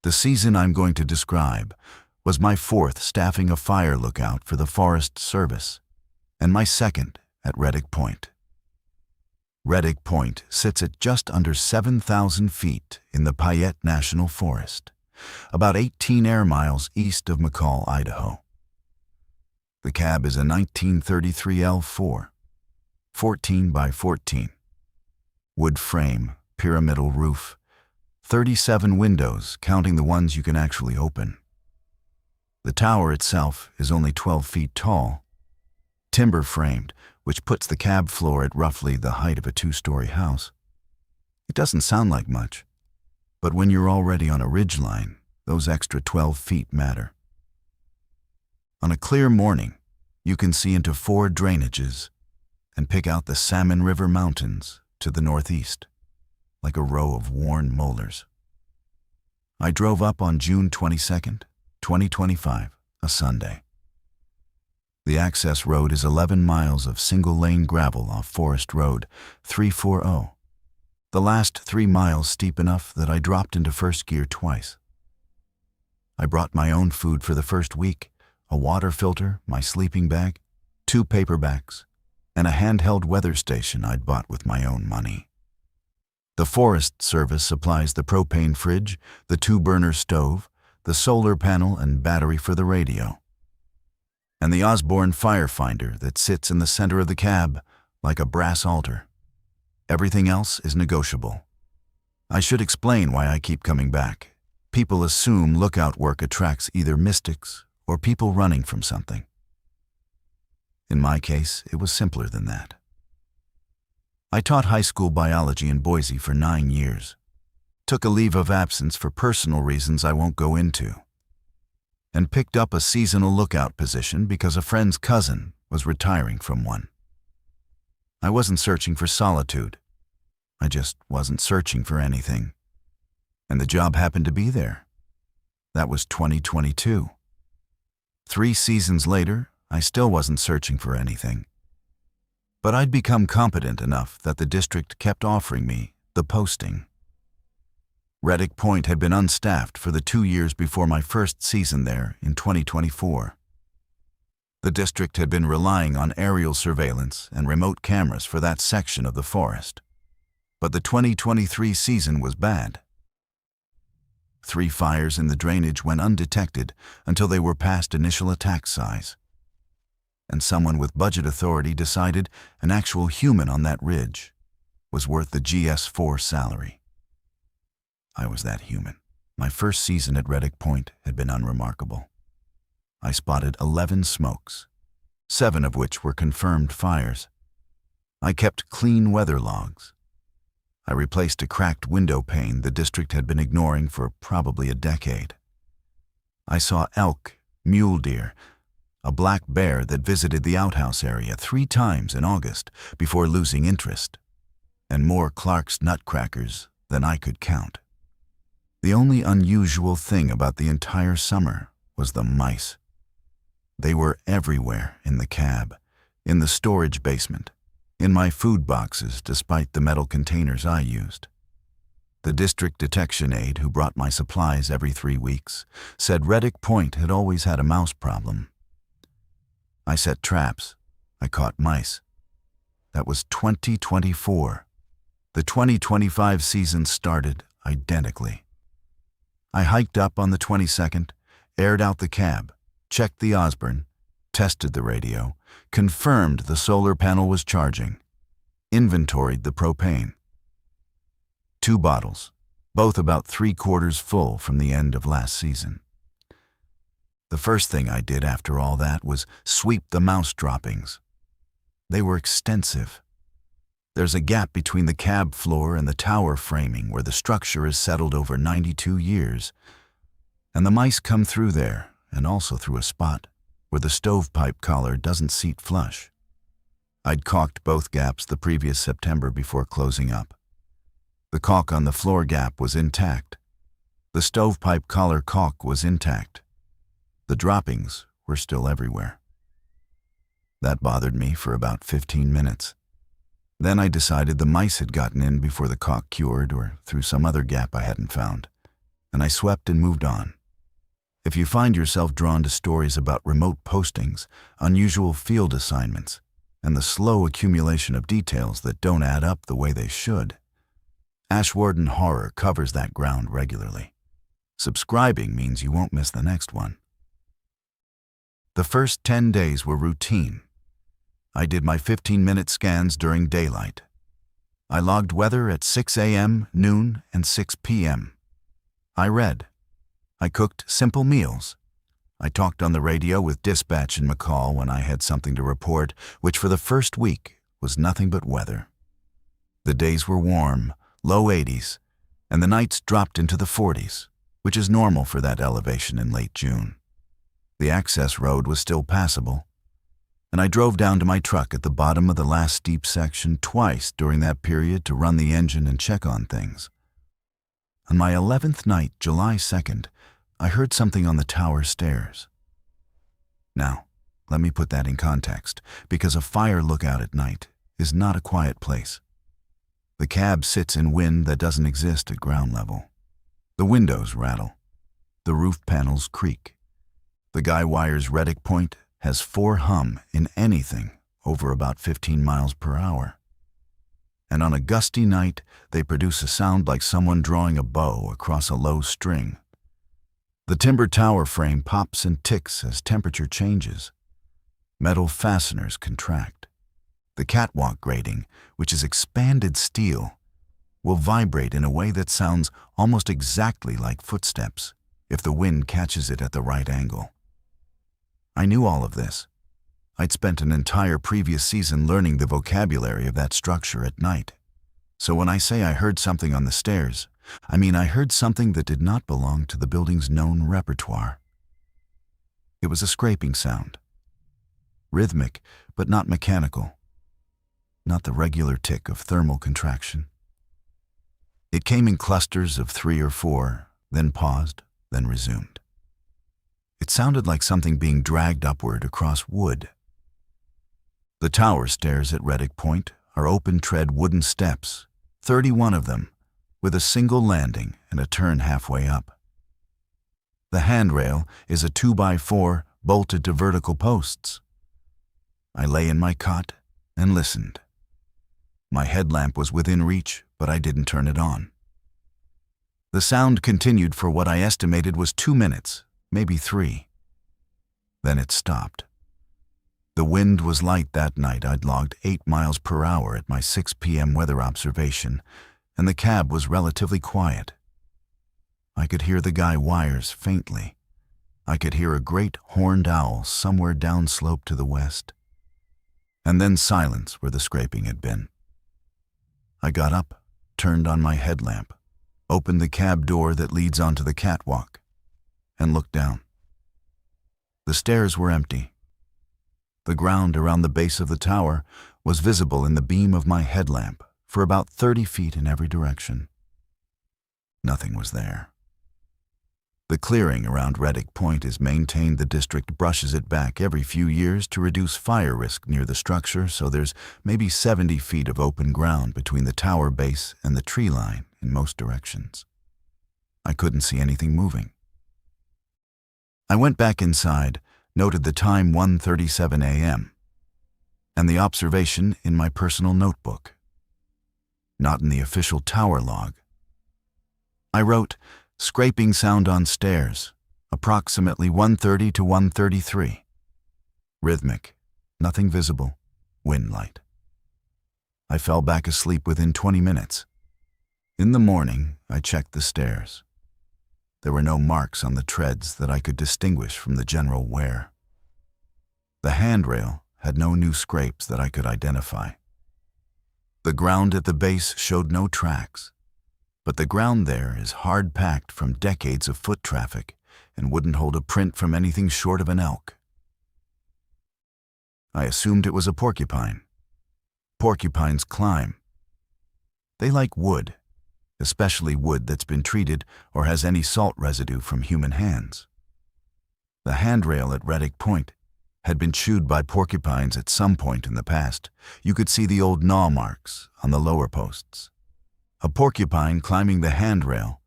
The season I'm going to describe was my fourth staffing a fire lookout for the Forest Service, and my second at Reddick Point. Reddick Point sits at just under 7,000 feet in the Payette National Forest, about 18 air miles east of McCall, Idaho. The cab is a 1933 L4, 14 by 14. Wood frame, pyramidal roof, 37 windows counting the ones you can actually open. The tower itself is only 12 feet tall, timber framed, which puts the cab floor at roughly the height of a two-story house. It doesn't sound like much, but when you're already on a ridgeline, those extra 12 feet matter. On a clear morning, you can see into 4 drainages and pick out the Salmon River Mountains to the northeast, like a row of worn molars. I drove up on June 22nd, 2025, a Sunday. The access road is 11 miles of single-lane gravel off Forest Road 340. The last 3 miles steep enough that I dropped into first gear twice. I brought my own food for the first week, a water filter, my sleeping bag, 2 paperbacks, and a handheld weather station I'd bought with my own money. The Forest Service supplies the propane fridge, the 2-burner stove, the solar panel and battery for the radio, and the Osborne firefinder that sits in the center of the cab like a brass altar. Everything else is negotiable. I should explain why I keep coming back. People assume lookout work attracts either mystics or people running from something. In my case, it was simpler than that. I taught high school biology in Boise for 9 years. Took a leave of absence for personal reasons I won't go into, and picked up a seasonal lookout position because a friend's cousin was retiring from one. I wasn't searching for solitude. I just wasn't searching for anything. And the job happened to be there. That was 2022. 3 seasons later, I still wasn't searching for anything. But I'd become competent enough that the district kept offering me the posting. Reddick Point had been unstaffed for the 2 years before my first season there in 2024. The district had been relying on aerial surveillance and remote cameras for that section of the forest. But the 2023 season was bad. 3 fires in the drainage went undetected until they were past initial attack size. And someone with budget authority decided an actual human on that ridge was worth the GS4 salary. I was that human. My first season at Reddick Point had been unremarkable. I spotted 11 smokes, 7 of which were confirmed fires. I kept clean weather logs. I replaced a cracked window pane the district had been ignoring for probably a decade. I saw elk, mule deer, a black bear that visited the outhouse area 3 times in August before losing interest, and more Clark's nutcrackers than I could count. The only unusual thing about the entire summer was the mice. They were everywhere in the cab, in the storage basement, in my food boxes despite the metal containers I used. The district detection aide who brought my supplies every 3 weeks said Reddick Point had always had a mouse problem. I set traps. I caught mice. That was 2024. The 2025 season started identically. I hiked up on the 22nd, aired out the cab, checked the Osborne, tested the radio, confirmed the solar panel was charging, inventoried the propane. 2 bottles, both about 3/4 full from the end of last season. The first thing I did after all that was sweep the mouse droppings. They were extensive. There's a gap between the cab floor and the tower framing where the structure is settled over 92 years, and the mice come through there and also through a spot where the stovepipe collar doesn't seat flush. I'd caulked both gaps the previous September before closing up. The caulk on the floor gap was intact. The stovepipe collar caulk was intact. The droppings were still everywhere. That bothered me for about 15 minutes. Then I decided the mice had gotten in before the caulk cured or through some other gap I hadn't found. and I swept and moved on. If you find yourself drawn to stories about remote postings, unusual field assignments, and the slow accumulation of details that don't add up the way they should, Ashwarden Horror covers that ground regularly. Subscribing means you won't miss the next one. The first 10 days were routine. I did my 15-minute scans during daylight. I logged weather at 6 a.m., noon, and 6 p.m. I read. I cooked simple meals. I talked on the radio with dispatch in McCall when I had something to report, which for the first week was nothing but weather. The days were warm, low 80s, and the nights dropped into the 40s, which is normal for that elevation in late June. The access road was still passable, and I drove down to my truck at the bottom of the last steep section twice during that period to run the engine and check on things. On my 11th night, July 2nd, I heard something on the tower stairs. Now, let me put that in context, because a fire lookout at night is not a quiet place. The cab sits in wind that doesn't exist at ground level. The windows rattle. The roof panels creak. The guy wires Reddick Point has 4 hum in anything over about 15 miles per hour. And on a gusty night, they produce a sound like someone drawing a bow across a low string. The timber tower frame pops and ticks as temperature changes. Metal fasteners contract. The catwalk grating, which is expanded steel, will vibrate in a way that sounds almost exactly like footsteps if the wind catches it at the right angle. I knew all of this. I'd spent an entire previous season learning the vocabulary of that structure at night. So when I say I heard something on the stairs, I mean I heard something that did not belong to the building's known repertoire. It was a scraping sound. Rhythmic, but not mechanical. Not the regular tick of thermal contraction. It came in clusters of 3 or 4, then paused, then resumed. It sounded like something being dragged upward across wood. The tower stairs at Reddick Point are open-tread wooden steps, 31 of them, with a single landing and a turn halfway up. The handrail is a 2x4 bolted to vertical posts. I lay in my cot and listened. My headlamp was within reach, but I didn't turn it on. The sound continued for what I estimated was 2 minutes, maybe 3. Then it stopped. The wind was light that night. I'd logged 8 miles per hour at my 6 p.m. weather observation, and the cab was relatively quiet. I could hear the guy wires faintly. I could hear a great horned owl somewhere downslope to the west. And then silence where the scraping had been. I got up, turned on my headlamp, opened the cab door that leads onto the catwalk, and looked down. The stairs were empty. The ground around the base of the tower was visible in the beam of my headlamp for about 30 feet in every direction. Nothing was there. The clearing around Reddick Point is maintained. The district brushes it back every few years to reduce fire risk near the structure, so there's maybe 70 feet of open ground between the tower base and the tree line in most directions. I couldn't see anything moving. I went back inside, noted the time 1:37 a.m., and the observation in my personal notebook. Not in the official tower log. I wrote, "Scraping sound on stairs, approximately 1:30 to 1:33. Rhythmic, nothing visible, wind light." I fell back asleep within 20 minutes. In the morning, I checked the stairs. There were no marks on the treads that I could distinguish from the general wear. The handrail had no new scrapes that I could identify. The ground at the base showed no tracks, but the ground there is hard-packed from decades of foot traffic and wouldn't hold a print from anything short of an elk. I assumed it was a porcupine. Porcupines climb. They like wood, especially wood that's been treated or has any salt residue from human hands. The handrail at Reddick Point had been chewed by porcupines at some point in the past. You could see the old gnaw marks on the lower posts. A porcupine climbing the handrail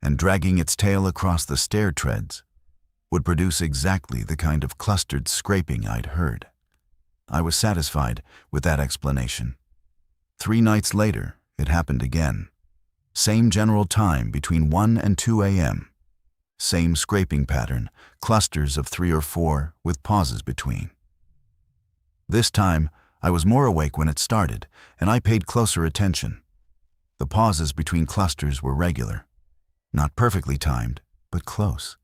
and dragging its tail across the stair treads would produce exactly the kind of clustered scraping I'd heard. I was satisfied with that explanation. 3 nights later, it happened again. Same general time between 1 and 2 a.m. Same scraping pattern, clusters of 3 or 4 with pauses between. This time, I was more awake when it started, and I paid closer attention. The pauses between clusters were regular. Not perfectly timed, but close.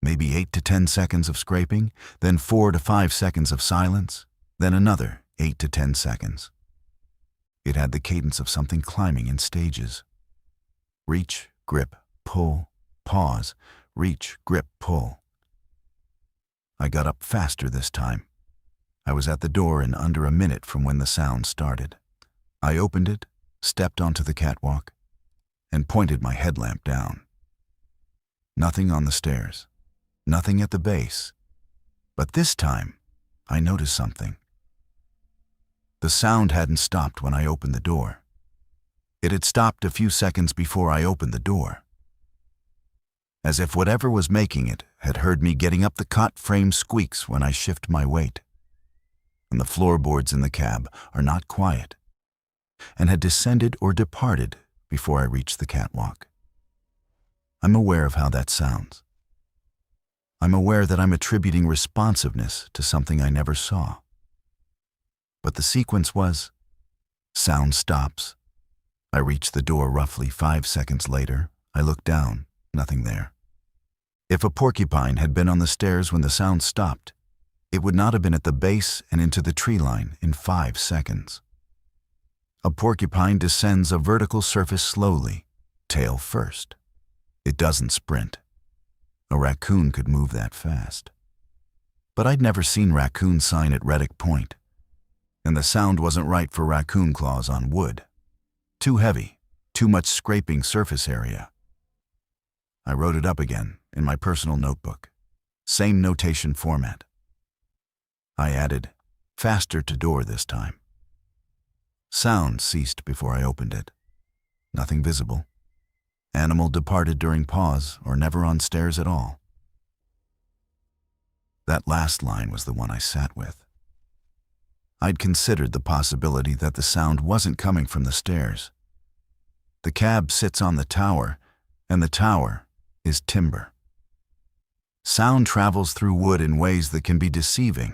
Maybe 8 to 10 seconds of scraping, then 4 to 5 seconds of silence, then another 8 to 10 seconds. It had the cadence of something climbing in stages. Reach, grip, pull, pause, reach, grip, pull. I got up faster this time. I was at the door in under a minute from when the sound started. I opened it, stepped onto the catwalk, and pointed my headlamp down. Nothing on the stairs, nothing at the base. But this time, I noticed something. The sound hadn't stopped when I opened the door. It had stopped a few seconds before I opened the door. As if whatever was making it had heard me getting up the cot frame squeaks when I shift my weight. And the floorboards in the cab are not quiet, and had descended or departed before I reached the catwalk. I'm aware of how that sounds. I'm aware that I'm attributing responsiveness to something I never saw. But the sequence was, sound stops. I reach the door roughly 5 seconds later. I look down, nothing there. If a porcupine had been on the stairs when the sound stopped, it would not have been at the base and into the tree line in 5 seconds. A porcupine descends a vertical surface slowly, tail first. It doesn't sprint. A raccoon could move that fast. But I'd never seen raccoon sign at Reddick Point, and the sound wasn't right for raccoon claws on wood. Too heavy, too much scraping surface area. I wrote it up again in my personal notebook. Same notation format. I added, faster to door this time. Sound ceased before I opened it. Nothing visible. Animal departed during pause or never on stairs at all. That last line was the one I sat with. I'd considered the possibility that the sound wasn't coming from the stairs. The cab sits on the tower, and the tower is timber. Sound travels through wood in ways that can be deceiving.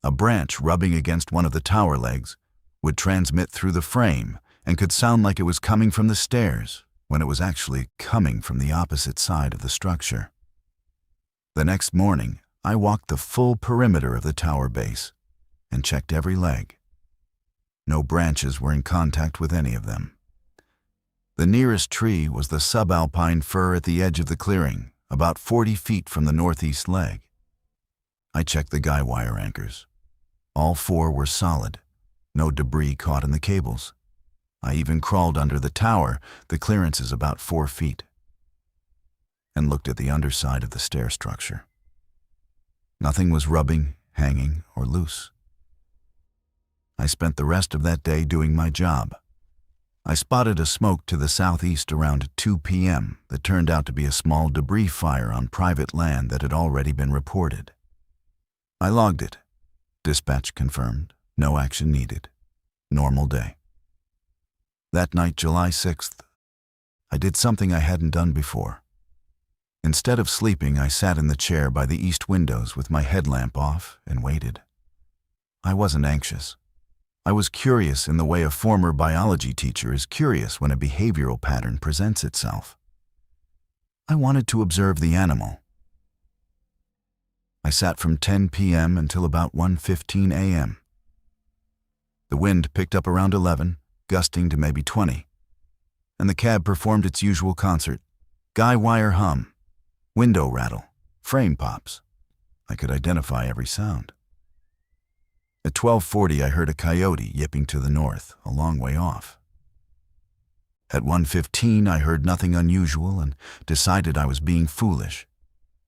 A branch rubbing against one of the tower legs would transmit through the frame and could sound like it was coming from the stairs when it was actually coming from the opposite side of the structure. The next morning, I walked the full perimeter of the tower base and checked every leg. No branches were in contact with any of them. The nearest tree was the subalpine fir at the edge of the clearing, about 40 feet from the northeast leg. I checked the guy wire anchors. All 4 were solid, no debris caught in the cables. I even crawled under the tower, the clearance is about 4 feet, and looked at the underside of the stair structure. Nothing was rubbing, hanging, or loose. I spent the rest of that day doing my job. I spotted a smoke to the southeast around 2 p.m. that turned out to be a small debris fire on private land that had already been reported. I logged it. Dispatch confirmed. No action needed. Normal day. That night, July 6th, I did something I hadn't done before. Instead of sleeping, I sat in the chair by the east windows with my headlamp off and waited. I wasn't anxious. I was curious in the way a former biology teacher is curious when a behavioral pattern presents itself. I wanted to observe the animal. I sat from 10 p.m. until about 1:15 a.m. The wind picked up around 11, gusting to maybe 20, and the cab performed its usual concert. Guy wire hum, window rattle, frame pops. I could identify every sound. At 12:40, I heard a coyote yipping to the north, a long way off. At 1:15, I heard nothing unusual and decided I was being foolish.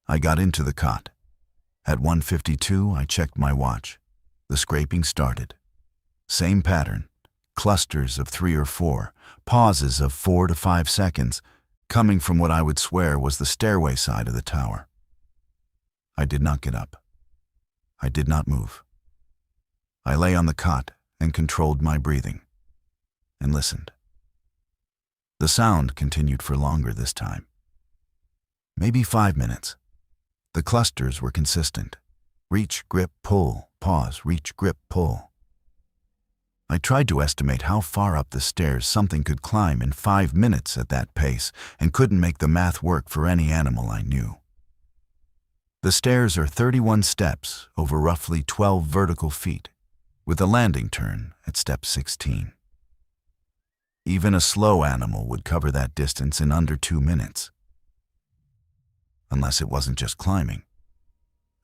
I got into the cot. At 1:52, I checked my watch. The scraping started. Same pattern, clusters of 3 or 4, pauses of 4 to 5 seconds, coming from what I would swear was the stairway side of the tower. I did not get up. I did not move. I lay on the cot and controlled my breathing, and listened. The sound continued for longer this time. Maybe 5 minutes. The clusters were consistent. Reach, grip, pull, pause, reach, grip, pull. I tried to estimate how far up the stairs something could climb in 5 minutes at that pace and couldn't make the math work for any animal I knew. The stairs are 31 steps over roughly 12 vertical feet, with a landing turn at step 16. Even a slow animal would cover that distance in under 2 minutes. Unless it wasn't just climbing.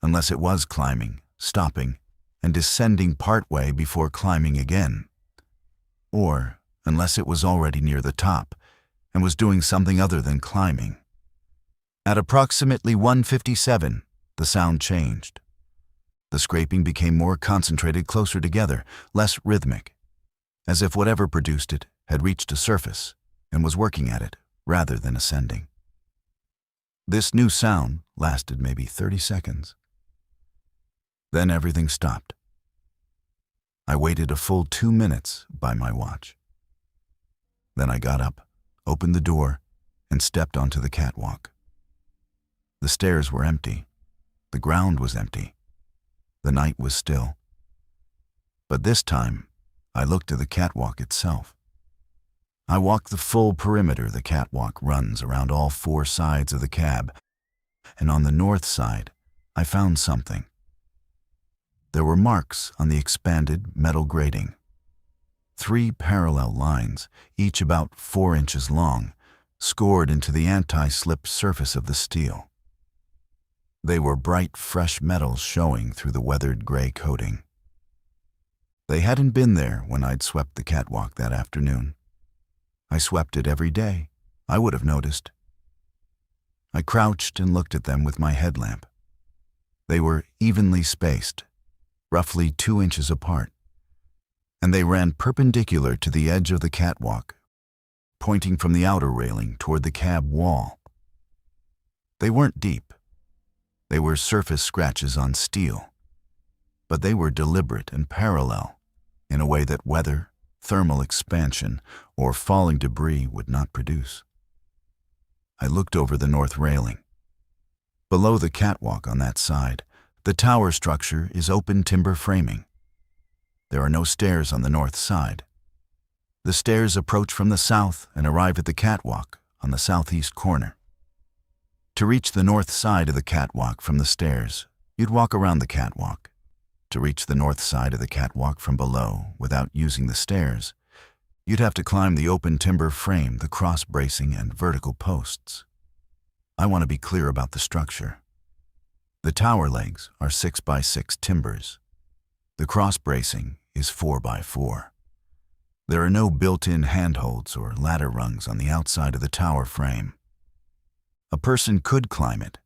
Unless it was climbing, stopping, and descending partway before climbing again. Or unless it was already near the top and was doing something other than climbing. At approximately 1:57, the sound changed. The scraping became more concentrated closer together, less rhythmic, as if whatever produced it had reached a surface and was working at it rather than ascending. This new sound lasted maybe 30 seconds. Then everything stopped. I waited a full 2 minutes by my watch. Then I got up, opened the door, and stepped onto the catwalk. The stairs were empty. The ground was empty. The night was still. But this time, I looked to the catwalk itself. I walked the full perimeter the catwalk runs around all 4 sides of the cab, and on the north side, I found something. There were marks on the expanded metal grating. 3 parallel lines, each about 4 inches long, scored into the anti-slip surface of the steel. They were bright, fresh metals showing through the weathered gray coating. They hadn't been there when I'd swept the catwalk that afternoon. I swept it every day. I would have noticed. I crouched and looked at them with my headlamp. They were evenly spaced, roughly 2 inches apart, and they ran perpendicular to the edge of the catwalk, pointing from the outer railing toward the cab wall. They weren't deep. They were surface scratches on steel, but they were deliberate and parallel in a way that weather, thermal expansion, or falling debris would not produce. I looked over the north railing. Below the catwalk on that side, the tower structure is open timber framing. There are no stairs on the north side. The stairs approach from the south and arrive at the catwalk on the southeast corner. To reach the north side of the catwalk from the stairs, you'd walk around the catwalk. To reach the north side of the catwalk from below without using the stairs, you'd have to climb the open timber frame, the cross bracing, and vertical posts. I want to be clear about the structure. The tower legs are 6x6 timbers. The cross bracing is 4x4. There are no built-in handholds or ladder rungs on the outside of the tower frame. A person could climb it,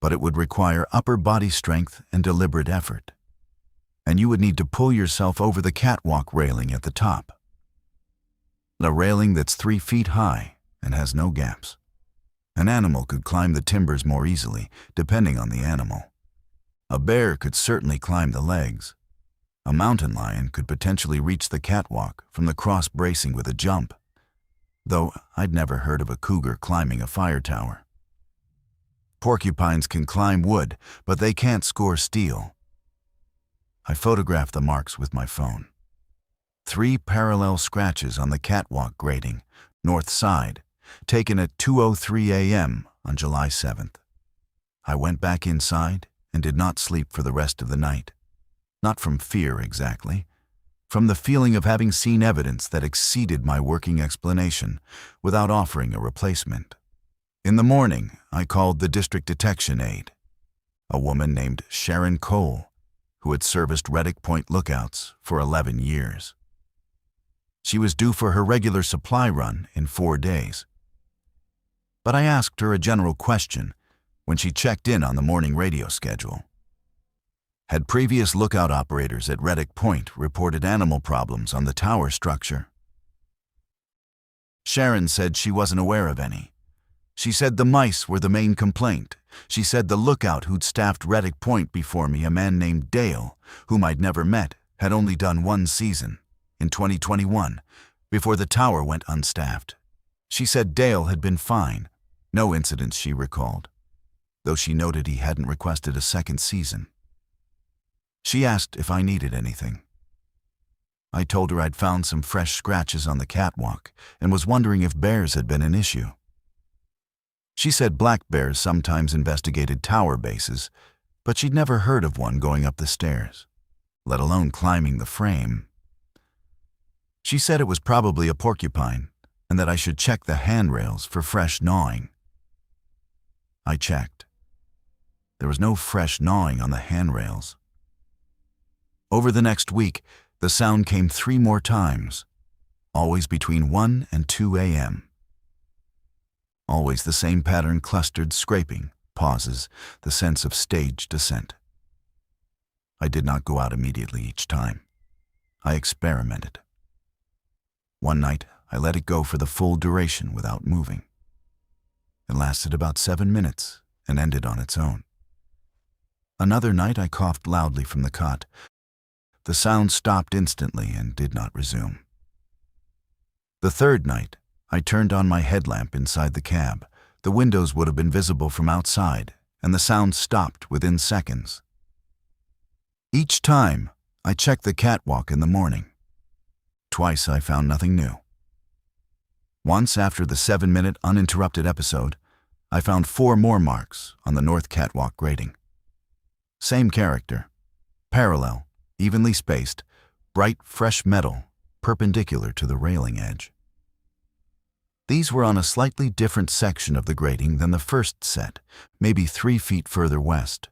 but it would require upper body strength and deliberate effort. And you would need to pull yourself over the catwalk railing at the top. A railing that's 3 feet high and has no gaps. An animal could climb the timbers more easily, depending on the animal. A bear could certainly climb the legs. A mountain lion could potentially reach the catwalk from the cross bracing with a jump, though I'd never heard of a cougar climbing a fire tower. Porcupines can climb wood, but they can't score steel. I photographed the marks with my phone. 3 parallel scratches on the catwalk grating, north side, taken at 2:03 a.m. on July 7th. I went back inside and did not sleep for the rest of the night. Not from fear exactly, from the feeling of having seen evidence that exceeded my working explanation without offering a replacement. In the morning, I called the district detection aide, a woman named Sharon Cole, who had serviced Reddick Point lookouts for 11 years. She was due for her regular supply run in 4 days. But I asked her a general question when she checked in on the morning radio schedule. Had previous lookout operators at Reddick Point reported animal problems on the tower structure? Sharon said she wasn't aware of any, She said the mice were the main complaint. She said the lookout who'd staffed Reddick Point before me, a man named Dale, whom I'd never met, had only done one season, in 2021, before the tower went unstaffed. She said Dale had been fine, no incidents she recalled, though she noted he hadn't requested a second season. She asked if I needed anything. I told her I'd found some fresh scratches on the catwalk and was wondering if bears had been an issue. She said black bears sometimes investigated tower bases, but she'd never heard of one going up the stairs, let alone climbing the frame. She said it was probably a porcupine and that I should check the handrails for fresh gnawing. I checked. There was no fresh gnawing on the handrails. Over the next week, the sound came 3 more times, always between 1 and 2 a.m. Always the same pattern: clustered scraping, pauses, the sense of stage descent. I did not go out immediately each time. I experimented. One night, I let it go for the full duration without moving. It lasted about 7 minutes and ended on its own. Another night, I coughed loudly from the cot. The sound stopped instantly and did not resume. The third night, I turned on my headlamp inside the cab. The windows would have been visible from outside, and the sound stopped within seconds. Each time, I checked the catwalk in the morning. Twice I found nothing new. Once, after the 7-minute uninterrupted episode, I found 4 more marks on the north catwalk grating. Same character, parallel, evenly spaced, bright, fresh metal, perpendicular to the railing edge. These were on a slightly different section of the grating than the first set, maybe 3 feet further west.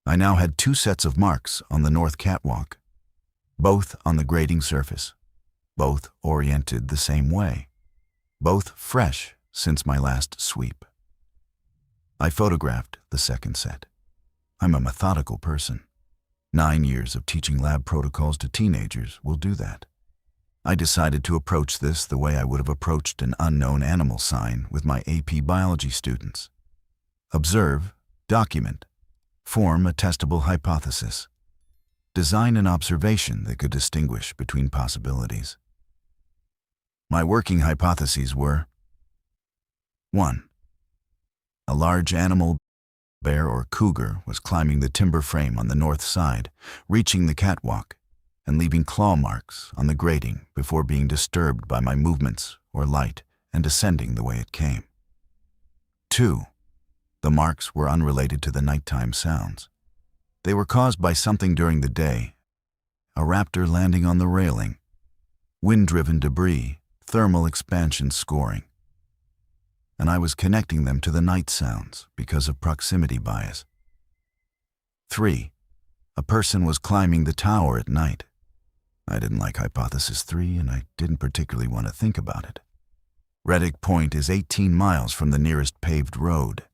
I now had 2 sets of marks on the north catwalk, both on the grating surface, both oriented the same way, both fresh since my last sweep. I photographed the second set. I'm a methodical person. 9 years of teaching lab protocols to teenagers will do that. I decided to approach this the way I would have approached an unknown animal sign with my AP biology students. Observe, document, form a testable hypothesis. Design an observation that could distinguish between possibilities. My working hypotheses were: 1. A large animal, bear or cougar, was climbing the timber frame on the north side, reaching the catwalk, and leaving claw marks on the grating before being disturbed by my movements or light and descending the way it came. 2. The marks were unrelated to the nighttime sounds. They were caused by something during the day: a raptor landing on the railing, wind-driven debris, thermal expansion scoring. And I was connecting them to the night sounds because of proximity bias. 3. A person was climbing the tower at night. I didn't like hypothesis 3, and I didn't particularly want to think about it. Reddick Point is 18 miles from the nearest paved road.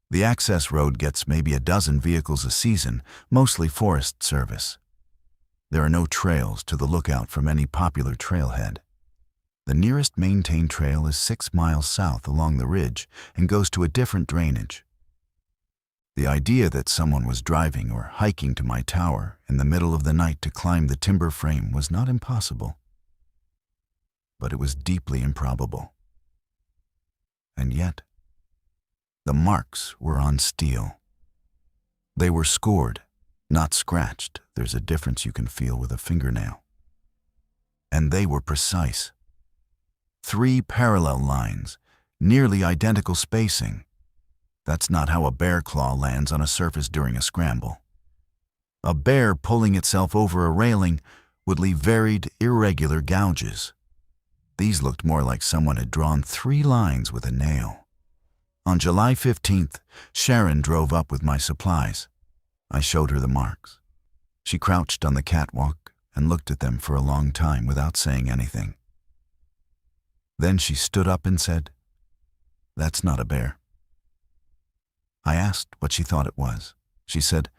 The access road gets maybe a dozen vehicles a season, mostly Forest Service. There are no trails to the lookout from any popular trailhead. The nearest maintained trail is 6 miles south along the ridge and goes to a different drainage. The idea that someone was driving or hiking to my tower in the middle of the night to climb the timber frame was not impossible, but it was deeply improbable. And yet, the marks were on steel. They were scored, not scratched. There's a difference you can feel with a fingernail. And they were precise. 3 parallel lines, nearly identical spacing. That's not how a bear claw lands on a surface during a scramble. A bear pulling itself over a railing would leave varied, irregular gouges. These looked more like someone had drawn 3 lines with a nail. On July 15th, Sharon drove up with my supplies. I showed her the marks. She crouched on the catwalk and looked at them for a long time without saying anything. Then she stood up and said, "That's not a bear." I asked what she thought it was. She said,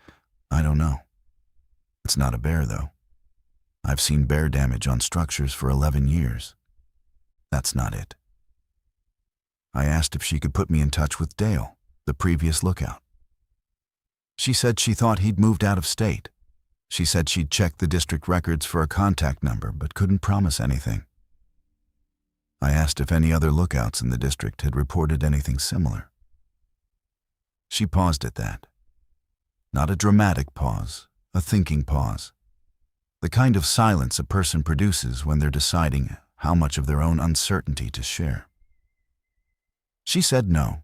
"I don't know. It's not a bear, though. I've seen bear damage on structures for 11 years. That's not it." I asked if she could put me in touch with Dale, the previous lookout. She said she thought he'd moved out of state. She said she'd checked the district records for a contact number but couldn't promise anything. I asked if any other lookouts in the district had reported anything similar. She paused at that. Not a dramatic pause, a thinking pause. The kind of silence a person produces when they're deciding how much of their own uncertainty to share. She said no.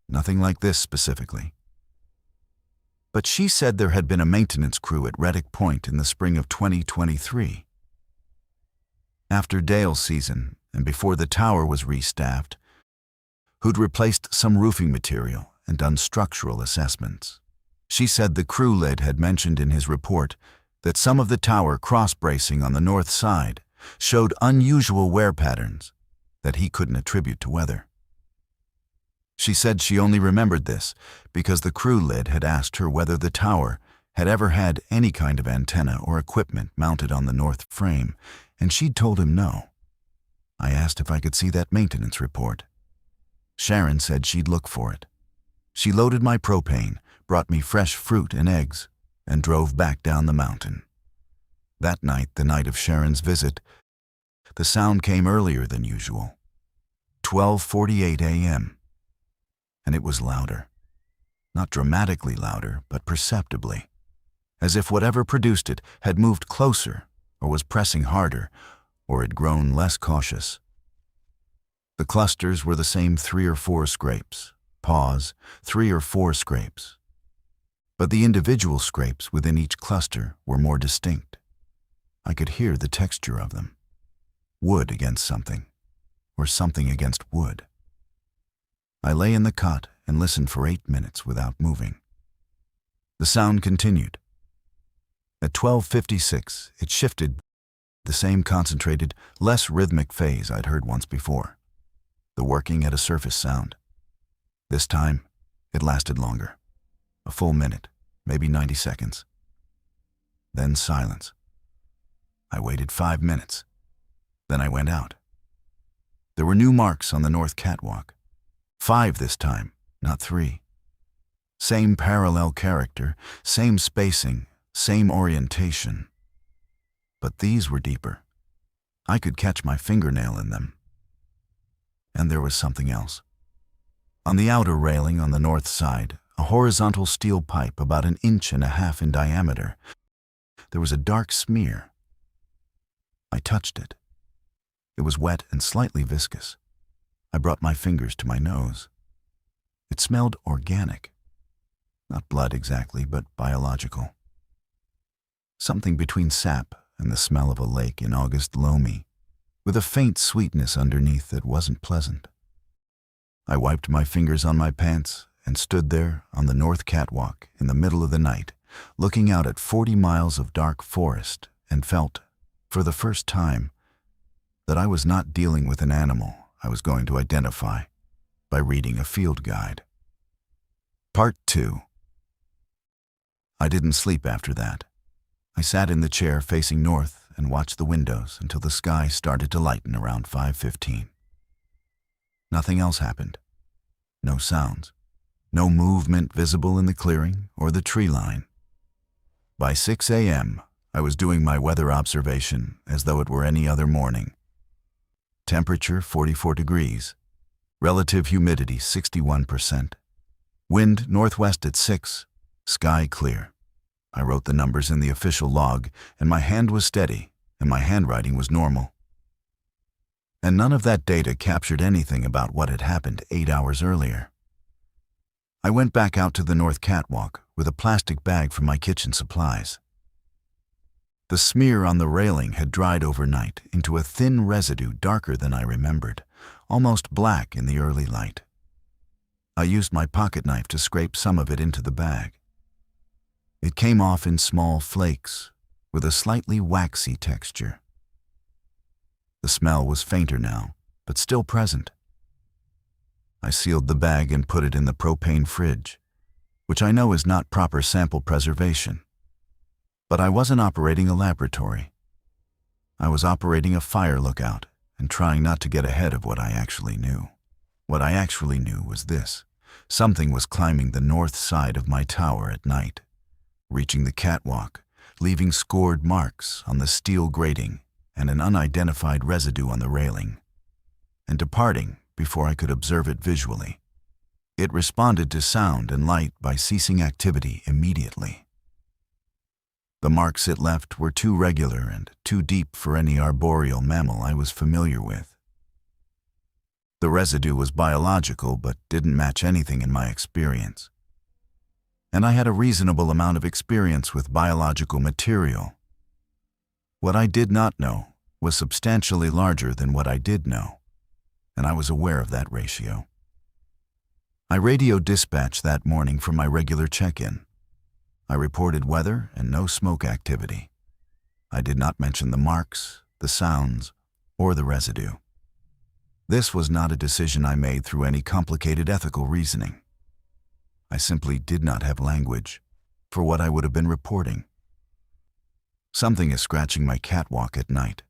Nothing like this specifically. But she said there had been a maintenance crew at Reddick Point in the spring of 2023. After Dale's season, and before the tower was restaffed, who'd replaced some roofing material and done structural assessments. She said the crew lead had mentioned in his report that some of the tower cross-bracing on the north side showed unusual wear patterns that he couldn't attribute to weather. She said she only remembered this because the crew lead had asked her whether the tower had ever had any kind of antenna or equipment mounted on the north frame, and she'd told him no. I asked if I could see that maintenance report. Sharon said she'd look for it. She loaded my propane, brought me fresh fruit and eggs, and drove back down the mountain. That night, the night of Sharon's visit, the sound came earlier than usual. 12:48 a.m. And it was louder. Not dramatically louder, but perceptibly. As if whatever produced it had moved closer, or was pressing harder, or had grown less cautious. The clusters were the same 3 or 4 scrapes. Pause, 3 or 4 scrapes. But the individual scrapes within each cluster were more distinct. I could hear the texture of them. Wood against something, or something against wood. I lay in the cot and listened for 8 minutes without moving. The sound continued. At 12:56, it shifted, the same concentrated, less rhythmic phase I'd heard once before. The working at a surface sound. This time, it lasted longer. A full minute, maybe 90 seconds. Then silence. I waited 5 minutes. Then I went out. There were new marks on the north catwalk. 5 this time, not 3. Same parallel character, same spacing, same orientation. But these were deeper. I could catch my fingernail in them. And there was something else. On the outer railing on the north side, a horizontal steel pipe about 1.5 inches in diameter, there was a dark smear. I touched it. It was wet and slightly viscous. I brought my fingers to my nose. It smelled organic. Not blood exactly, but biological. Something between sap and the smell of a lake in August loamy, with a faint sweetness underneath that wasn't pleasant. I wiped my fingers on my pants and stood there on the north catwalk in the middle of the night, looking out at 40 miles of dark forest, and felt, for the first time, that I was not dealing with an animal I was going to identify by reading a field guide. Part 2. I didn't sleep after that. I sat in the chair facing north and watched the windows until the sky started to lighten around 5:15. Nothing else happened. No sounds. No movement visible in the clearing or the tree line. By 6 a.m., I was doing my weather observation as though it were any other morning. Temperature 44 degrees. Relative humidity 61%. Wind northwest at 6. Sky clear. I wrote the numbers in the official log, and my hand was steady, and my handwriting was normal. And none of that data captured anything about what had happened 8 hours earlier. I went back out to the north catwalk with a plastic bag for my kitchen supplies. The smear on the railing had dried overnight into a thin residue darker than I remembered, almost black in the early light. I used my pocket knife to scrape some of it into the bag. It came off in small flakes, with a slightly waxy texture. The smell was fainter now, but still present. I sealed the bag and put it in the propane fridge, which I know is not proper sample preservation. But I wasn't operating a laboratory. I was operating a fire lookout and trying not to get ahead of what I actually knew. What I actually knew was this: something was climbing the north side of my tower at night, reaching the catwalk, leaving scored marks on the steel grating and an unidentified residue on the railing, and departing before I could observe it visually. It responded to sound and light by ceasing activity immediately. The marks it left were too regular and too deep for any arboreal mammal I was familiar with. The residue was biological but didn't match anything in my experience. And I had a reasonable amount of experience with biological material. What I did not know was substantially larger than what I did know, and I was aware of that ratio. I radioed dispatch that morning for my regular check-in. I reported weather and no smoke activity. I did not mention the marks, the sounds, or the residue. This was not a decision I made through any complicated ethical reasoning. I simply did not have language for what I would have been reporting. Something is scratching my catwalk at night.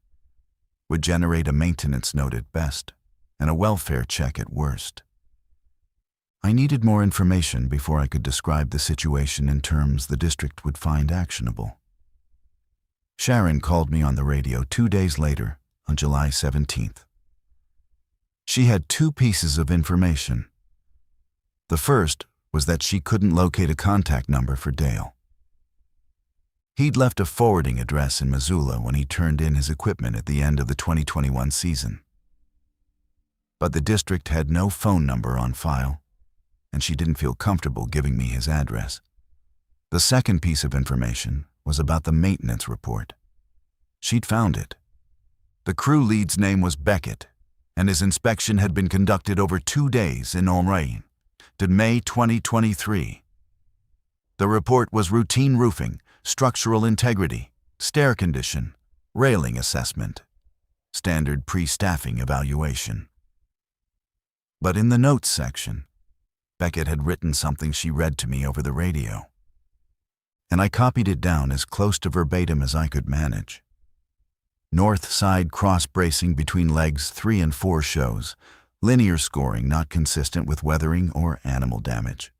Would generate a maintenance note at best and a welfare check at worst. I needed more information before I could describe the situation in terms the district would find actionable. Sharon called me on the radio 2 days later, on July 17th. She had 2 pieces of information. The first was that she couldn't locate a contact number for Dale. He'd left a forwarding address in Missoula when he turned in his equipment at the end of the 2021 season. But the district had no phone number on file, and she didn't feel comfortable giving me his address. The second piece of information was about the maintenance report. She'd found it. The crew lead's name was Beckett, and his inspection had been conducted over 2 days in Omrain, to May 2023. The report was routine roofing, structural integrity, stair condition, railing assessment, standard pre-staffing evaluation. But in the notes section, Beckett had written something she read to me over the radio, and I copied it down as close to verbatim as I could manage. North side cross bracing between legs 3 and 4 shows, linear scoring not consistent with weathering or animal damage.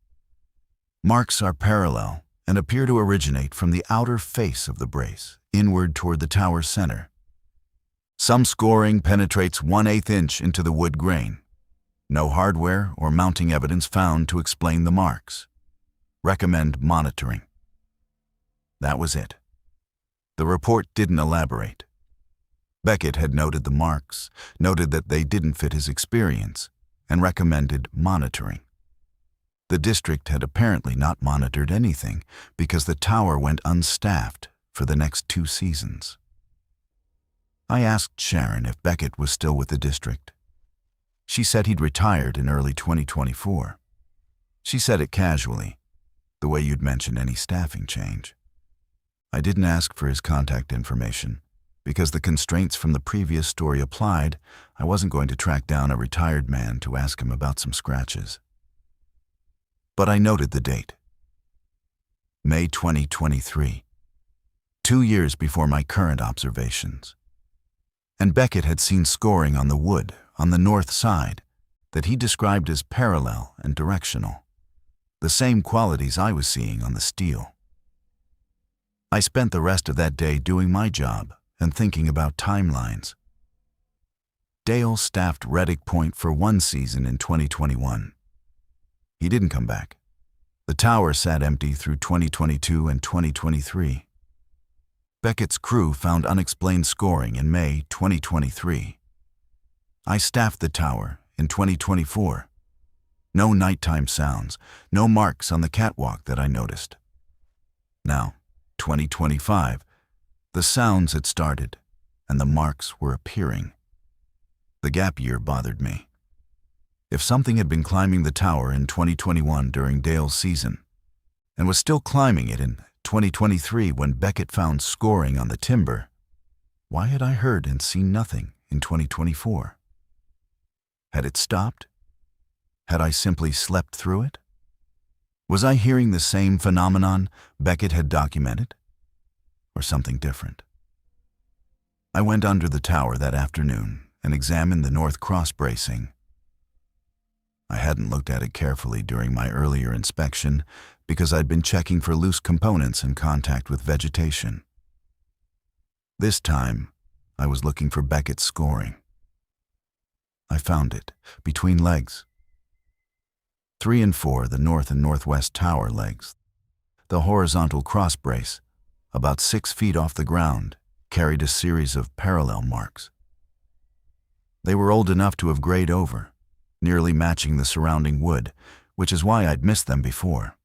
Marks are parallel and appear to originate from the outer face of the brace, inward toward the tower center. Some scoring penetrates 1/8 inch into the wood grain. No hardware or mounting evidence found to explain the marks. Recommend monitoring. That was it. The report didn't elaborate. Beckett had noted the marks, noted that they didn't fit his experience, and recommended monitoring. The district had apparently not monitored anything because the tower went unstaffed for the next 2 seasons. I asked Sharon if Beckett was still with the district. She said he'd retired in early 2024. She said it casually, the way you'd mention any staffing change. I didn't ask for his contact information. Because the constraints from the previous story applied, I wasn't going to track down a retired man to ask him about some scratches. But I noted the date. May 2023, 2 years before my current observations. And Beckett had seen scoring on the wood on the north side that he described as parallel and directional, the same qualities I was seeing on the steel. I spent the rest of that day doing my job and thinking about timelines. Dale staffed Reddick Point for 1 season in 2021. He didn't come back. The tower sat empty through 2022 and 2023. Beckett's crew found unexplained scoring in May 2023. I staffed the tower in 2024. No nighttime sounds, no marks on the catwalk that I noticed. Now, 2025, the sounds had started, and the marks were appearing. The gap year bothered me. If something had been climbing the tower in 2021 during Dale's season, and was still climbing it in 2023 when Beckett found scoring on the timber, why had I heard and seen nothing in 2024? Had it stopped? Had I simply slept through it? Was I hearing the same phenomenon Beckett had documented? Or something different? I went under the tower that afternoon and examined the north cross bracing. I hadn't looked at it carefully during my earlier inspection because I'd been checking for loose components in contact with vegetation. This time, I was looking for Beckett's scoring. I found it, between legs. 3 and 4, the north and northwest tower legs. The horizontal cross brace, about 6 feet off the ground, carried a series of parallel marks. They were old enough to have grayed over, nearly matching the surrounding wood, which is why I'd missed them before.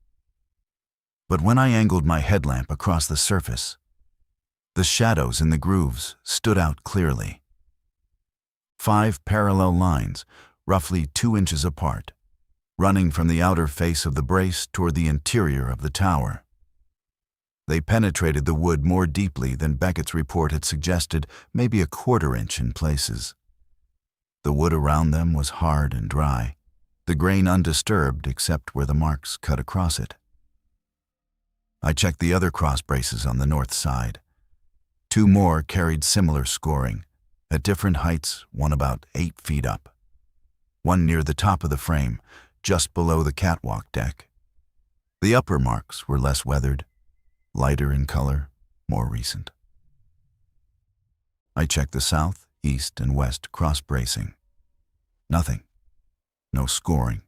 But when I angled my headlamp across the surface, the shadows in the grooves stood out clearly. 5 parallel lines, roughly 2 inches apart, running from the outer face of the brace toward the interior of the tower. They penetrated the wood more deeply than Beckett's report had suggested, maybe a 1/4 inch in places. The wood around them was hard and dry, the grain undisturbed except where the marks cut across it. I checked the other cross braces on the north side. 2 more carried similar scoring, at different heights, one about 8 feet up. One near the top of the frame, just below the catwalk deck. The upper marks were less weathered, lighter in color, more recent. I checked the south, east, and west cross bracing. Nothing. No scoring,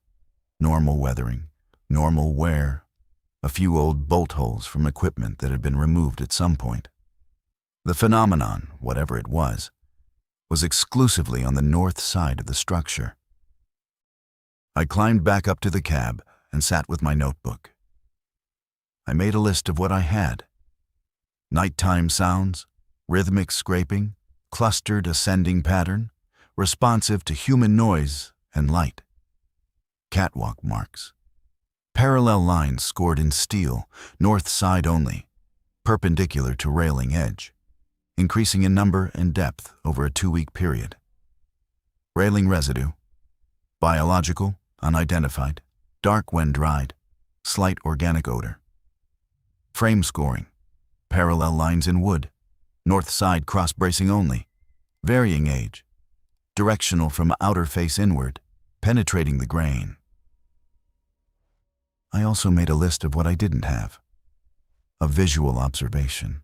normal weathering, normal wear, a few old bolt holes from equipment that had been removed at some point. The phenomenon, whatever it was exclusively on the north side of the structure. I climbed back up to the cab and sat with my notebook. I made a list of what I had. Nighttime sounds, rhythmic scraping, clustered ascending pattern, responsive to human noise and light. Catwalk marks. Parallel lines scored in steel, north side only, perpendicular to railing edge, increasing in number and depth over a 2-week period. Railing residue. Biological, unidentified, dark when dried, slight organic odor. Frame scoring. Parallel lines in wood, north side cross bracing only, varying age, directional from outer face inward, penetrating the grain. I also made a list of what I didn't have. A visual observation.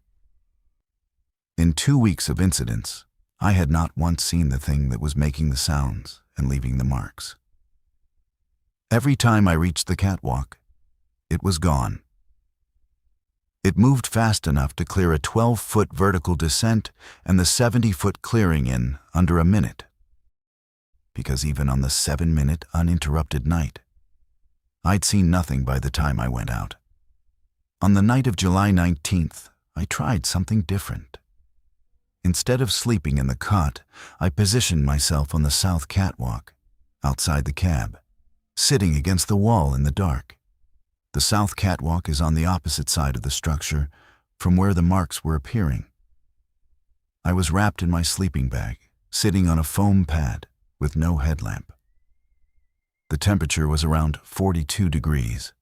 In 2 weeks of incidents, I had not once seen the thing that was making the sounds and leaving the marks. Every time I reached the catwalk, it was gone. It moved fast enough to clear a 12-foot vertical descent and the 70-foot clearing in under a minute. Because even on the 7-minute uninterrupted night, I'd seen nothing by the time I went out. On the night of July 19th, I tried something different. Instead of sleeping in the cot, I positioned myself on the south catwalk, outside the cab, sitting against the wall in the dark. The south catwalk is on the opposite side of the structure from where the marks were appearing. I was wrapped in my sleeping bag, sitting on a foam pad with no headlamp. The temperature was around 42 degrees.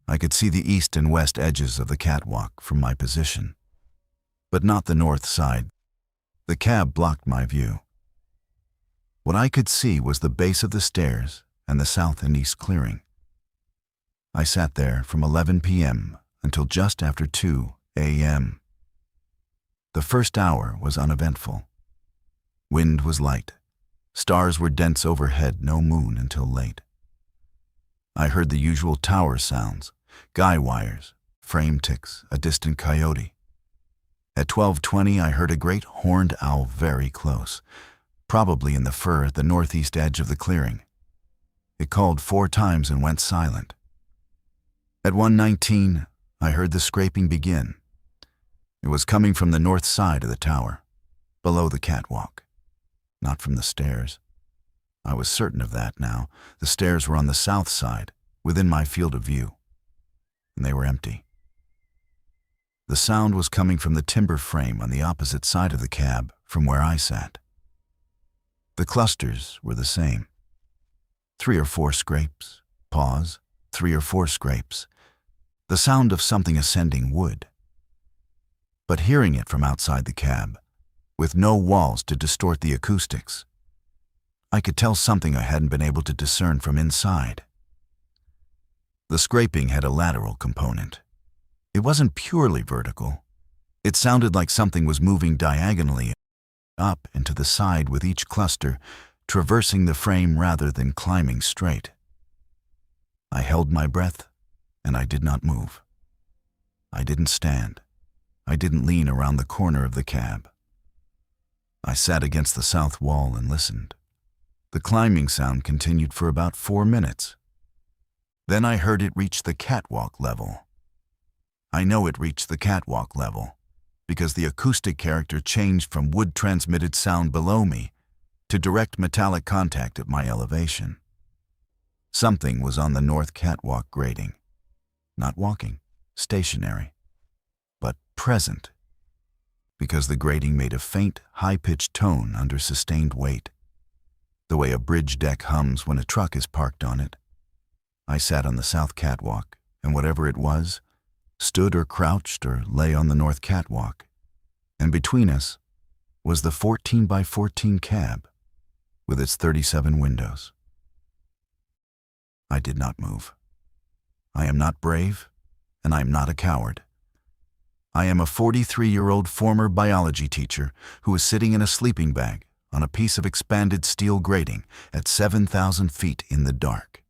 I could see the east and west edges of the catwalk from my position, but not the north side. The cab blocked my view. What I could see was the base of the stairs and the south and east clearing. I sat there from 11 p.m. until just after 2 a.m. The first hour was uneventful. Wind was light. Stars were dense overhead, no moon until late. I heard the usual tower sounds, guy wires, frame ticks, a distant coyote. At 12:20, I heard a great horned owl very close, probably in the fir at the northeast edge of the clearing. It called 4 times and went silent. At 1:19, I heard the scraping begin. It was coming from the north side of the tower, below the catwalk, not from the stairs. I was certain of that now. The stairs were on the south side, within my field of view, and they were empty. The sound was coming from the timber frame on the opposite side of the cab from where I sat. The clusters were the same. 3 or 4 scrapes, pause, 3 or 4 scrapes. The sound of something ascending wood. But hearing it from outside the cab, with no walls to distort the acoustics, I could tell something I hadn't been able to discern from inside. The scraping had a lateral component. It wasn't purely vertical. It sounded like something was moving diagonally up and to the side with each cluster, traversing the frame rather than climbing straight. I held my breath, and I did not move. I didn't stand. I didn't lean around the corner of the cab. I sat against the south wall and listened. The climbing sound continued for about 4 minutes. Then I heard it reach the catwalk level. I know it reached the catwalk level because the acoustic character changed from wood-transmitted sound below me to direct metallic contact at my elevation. Something was on the north catwalk grating, not walking, stationary, but present, because the grating made a faint, high-pitched tone under sustained weight, the way a bridge deck hums when a truck is parked on it. I sat on the south catwalk, and whatever it was, stood or crouched or lay on the north catwalk, and between us was the 14 by 14 cab with its 37 windows. I did not move. I am not brave, and I am not a coward. I am a 43-year-old former biology teacher who is sitting in a sleeping bag on a piece of expanded steel grating at 7,000 feet in the dark.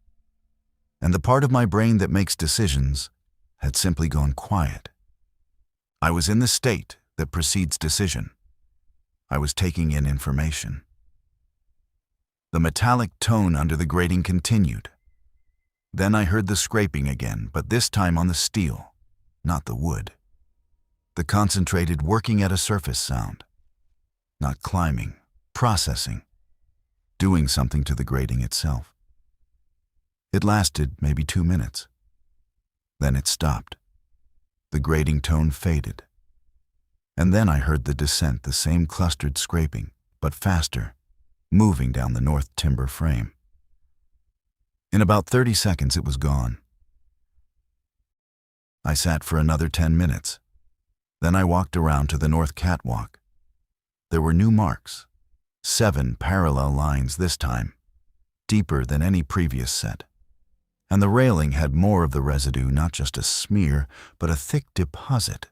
And the part of my brain that makes decisions had simply gone quiet. I was in the state that precedes decision. I was taking in information. The metallic tone under the grating continued. Then I heard the scraping again, but this time on the steel, not the wood. The concentrated working at a surface sound. Not climbing, processing, doing something to the grating itself. It lasted maybe 2 minutes. Then it stopped. The grating tone faded. And then I heard the descent, the same clustered scraping, but faster, moving down the north timber frame. In about 30 seconds, it was gone. I sat for another 10 minutes. Then I walked around to the north catwalk. There were new marks, 7 parallel lines this time, deeper than any previous set. And the railing had more of the residue, not just a smear, but a thick deposit,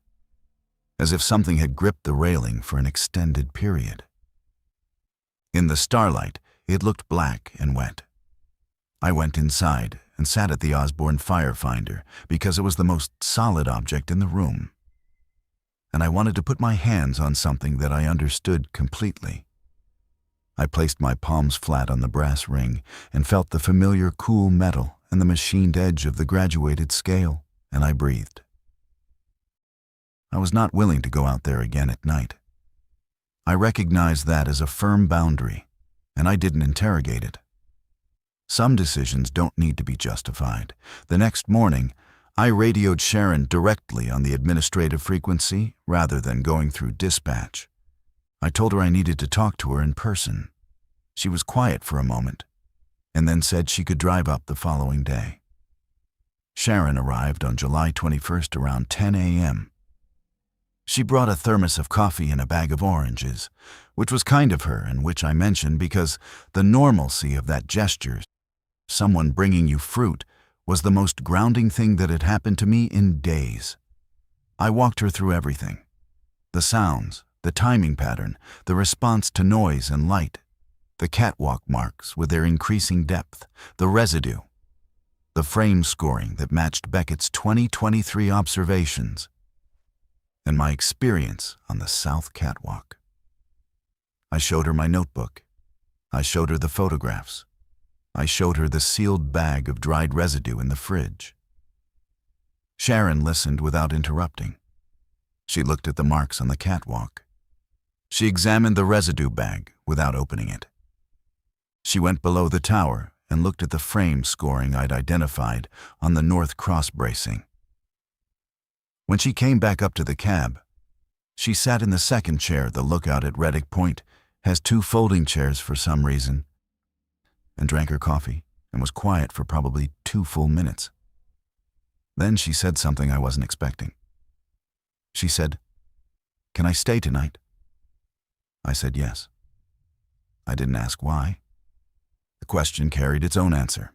as if something had gripped the railing for an extended period. In the starlight, it looked black and wet. I went inside and sat at the Osborne fire finder because it was the most solid object in the room. And I wanted to put my hands on something that I understood completely. I placed my palms flat on the brass ring and felt the familiar cool metal and the machined edge of the graduated scale, and I breathed. I was not willing to go out there again at night. I recognized that as a firm boundary, and I didn't interrogate it. Some decisions don't need to be justified. The next morning, I radioed Sharon directly on the administrative frequency rather than going through dispatch. I told her I needed to talk to her in person. She was quiet for a moment, and then said she could drive up the following day. Sharon arrived on July 21st around 10 a.m. She brought a thermos of coffee and a bag of oranges, which was kind of her and which I mentioned because the normalcy of that gesture, someone bringing you fruit, was the most grounding thing that had happened to me in days. I walked her through everything. The sounds, the timing pattern, the response to noise and light, the catwalk marks with their increasing depth, the residue, the frame scoring that matched Beckett's 2023 observations, and my experience on the south catwalk. I showed her my notebook. I showed her the photographs. I showed her the sealed bag of dried residue in the fridge. Sharon listened without interrupting. She looked at the marks on the catwalk. She examined the residue bag without opening it. She went below the tower and looked at the frame scoring I'd identified on the north cross bracing. When she came back up to the cab, she sat in the second chair the lookout at Reddick Point has 2 folding chairs for some reason, and drank her coffee and was quiet for probably 2 full minutes. Then she said something I wasn't expecting. She said, "Can I stay tonight?" I said yes. I didn't ask why. question carried its own answer.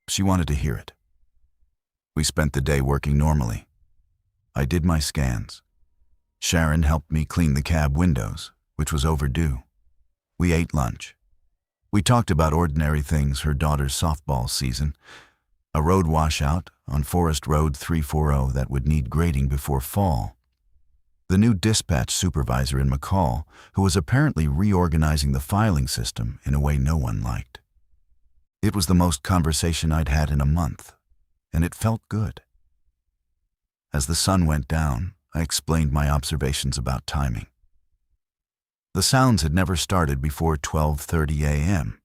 She wanted to hear it. We spent the day working normally. I did my scans. Sharon helped me clean the cab windows, which was overdue. We ate lunch. We talked about ordinary things, her daughter's softball season, a road washout on Forest Road 340 that would need grading before fall, the new dispatch supervisor in McCall, who was apparently reorganizing the filing system in a way no one liked. It was the most conversation I'd had in a month, and it felt good. As the sun went down, I explained my observations about timing. The sounds had never started before 12:30 a.m.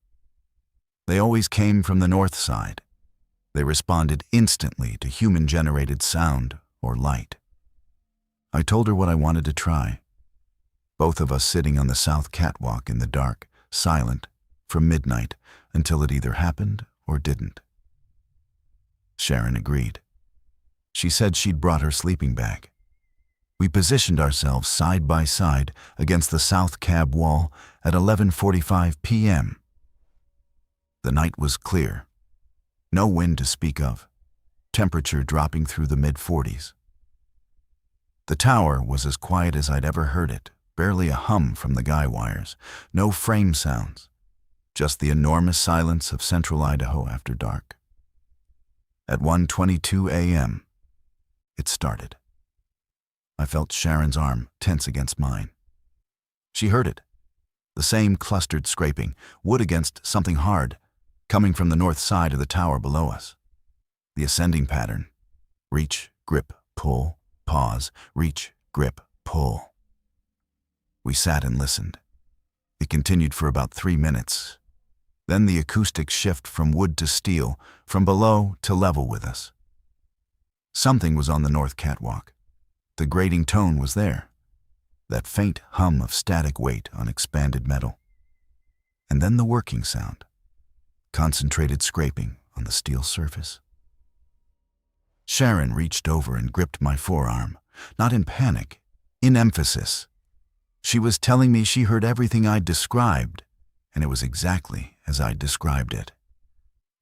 They always came from the north side. They responded instantly to human-generated sound or light. I told her what I wanted to try. Both of us sitting on the south catwalk in the dark, silent, from midnight until it either happened or didn't. Sharon agreed. She said she'd brought her sleeping bag. We positioned ourselves side by side against the south cab wall at 11:45 p.m. The night was clear. No wind to speak of. Temperature dropping through the mid-40s. The tower was as quiet as I'd ever heard it, barely a hum from the guy wires, no frame sounds, just the enormous silence of central Idaho after dark. At 1:22 a.m., it started. I felt Sharon's arm tense against mine. She heard it. The same clustered scraping, wood against something hard, coming from the north side of the tower below us. The ascending pattern. Reach, grip, pull, pause, reach, grip, pull. We sat and listened. It continued for about 3 minutes. Then the acoustics shift from wood to steel, from below to level with us. Something was on the north catwalk. The grating tone was there, that faint hum of static weight on expanded metal. And then the working sound, concentrated scraping on the steel surface. Sharon reached over and gripped my forearm, not in panic, in emphasis. She was telling me she heard everything I'd described, and it was exactly as I'd described it.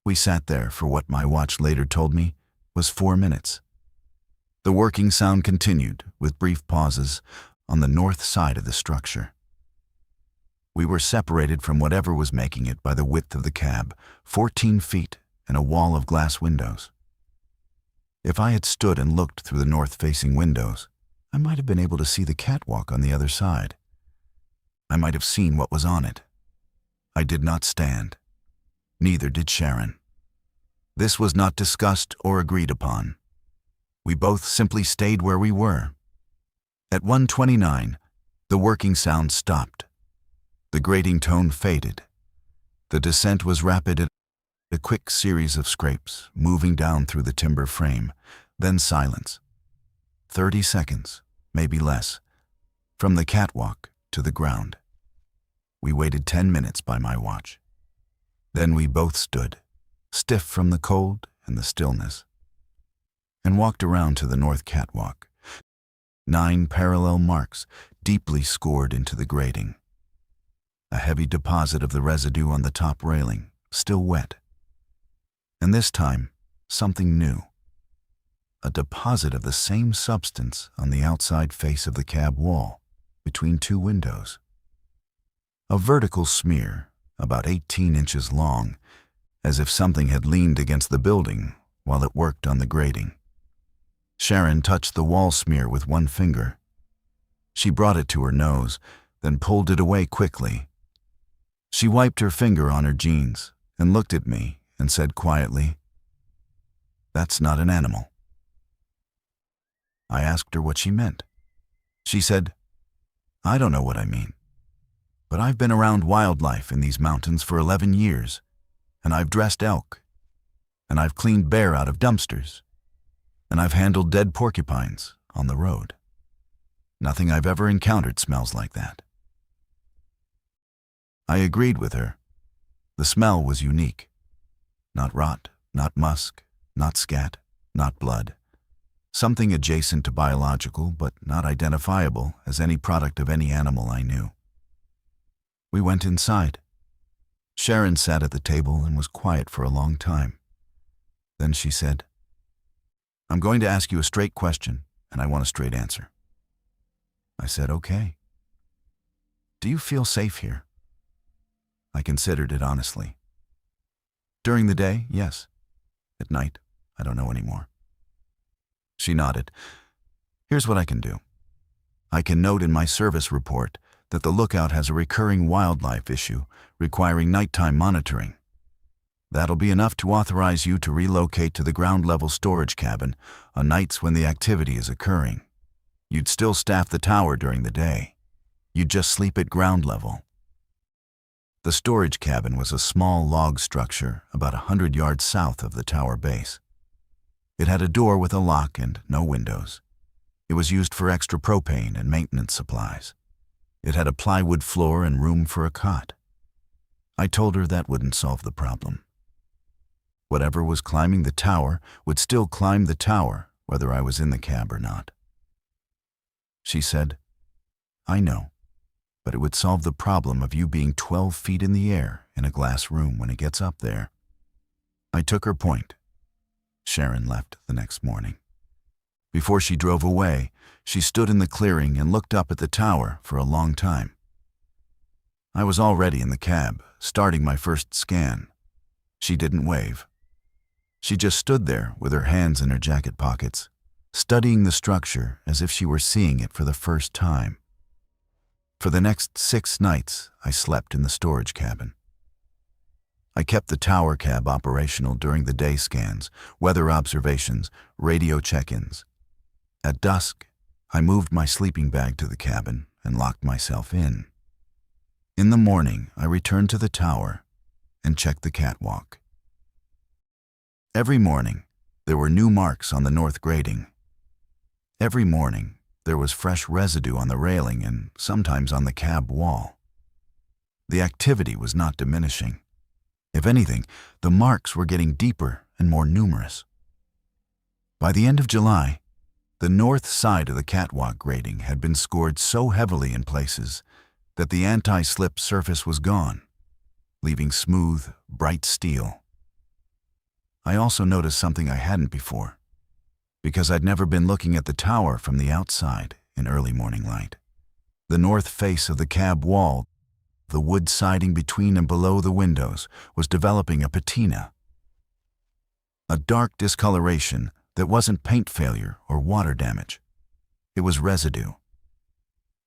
We sat there for what my watch later told me was 4 minutes. The working sound continued, with brief pauses, on the north side of the structure. We were separated from whatever was making it by the width of the cab, 14 feet and a wall of glass windows. If I had stood and looked through the north-facing windows, I might have been able to see the catwalk on the other side. I might have seen what was on it. I did not stand. Neither did Sharon. This was not discussed or agreed upon. We both simply stayed where we were. At 1:29, the working sound stopped. The grating tone faded. The descent was rapid, a quick series of scrapes moving down through the timber frame, then silence. 30 seconds, maybe less, from the catwalk to the ground. We waited 10 minutes by my watch. Then we both stood, stiff from the cold and the stillness, and walked around to the north catwalk. 9 parallel marks deeply scored into the grating. A heavy deposit of the residue on the top railing, still wet. And this time, something new. A deposit of the same substance on the outside face of the cab wall, between 2 windows. A vertical smear, about 18 inches long, as if something had leaned against the building while it worked on the grating. Sharon touched the wall smear with one finger. She brought it to her nose, then pulled it away quickly. She wiped her finger on her jeans and looked at me and said quietly, "That's not an animal." I asked her what she meant. She said, "I don't know what I mean, but I've been around wildlife in these mountains for 11 years, and I've dressed elk, and I've cleaned bear out of dumpsters, and I've handled dead porcupines on the road. Nothing I've ever encountered smells like that." I agreed with her. The smell was unique. Not rot, not musk, not scat, not blood. Something adjacent to biological, but not identifiable as any product of any animal I knew. We went inside. Sharon sat at the table and was quiet for a long time. Then she said, "I'm going to ask you a straight question, and I want a straight answer." I said, "Okay." "Do you feel safe here?" I considered it honestly. "During the day, yes. At night, I don't know anymore." She nodded. "Here's what I can do. I can note in my service report that the lookout has a recurring wildlife issue requiring nighttime monitoring. That'll be enough to authorize you to relocate to the ground-level storage cabin on nights when the activity is occurring. You'd still staff the tower during the day. You'd just sleep at ground level." The storage cabin was a small log structure about 100 yards south of the tower base. It had a door with a lock and no windows. It was used for extra propane and maintenance supplies. It had a plywood floor and room for a cot. I told her that wouldn't solve the problem. Whatever was climbing the tower would still climb the tower, whether I was in the cab or not. She said, "I know, but it would solve the problem of you being 12 feet in the air in a glass room when it gets up there." I took her point. Sharon left the next morning. Before she drove away, she stood in the clearing and looked up at the tower for a long time. I was already in the cab, starting my first scan. She didn't wave. She just stood there with her hands in her jacket pockets, studying the structure as if she were seeing it for the first time. For the next 6 nights, I slept in the storage cabin. I kept the tower cab operational during the day scans, weather observations, radio check-ins. At dusk, I moved my sleeping bag to the cabin and locked myself in. In the morning, I returned to the tower and checked the catwalk. Every morning, there were new marks on the north grating. Every morning, there was fresh residue on the railing and sometimes on the cab wall. The activity was not diminishing. If anything, the marks were getting deeper and more numerous. By the end of July, the north side of the catwalk grating had been scored so heavily in places that the anti-slip surface was gone, leaving smooth, bright steel. I also noticed something I hadn't before, because I'd never been looking at the tower from the outside in early morning light. The north face of the cab wall, the wood siding between and below the windows, was developing a patina, a dark discoloration that wasn't paint failure or water damage. It was residue.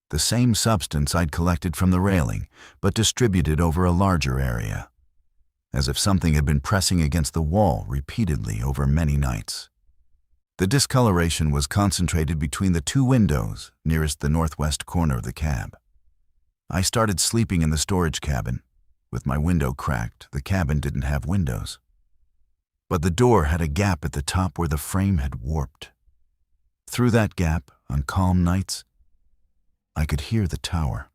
The same substance I'd collected from the railing, but distributed over a larger area, as if something had been pressing against the wall repeatedly over many nights. The discoloration was concentrated between the 2 windows nearest the northwest corner of the cab. I started sleeping in the storage cabin. With my window cracked, the cabin didn't have windows. But the door had a gap at the top where the frame had warped. Through that gap, on calm nights, I could hear the tower.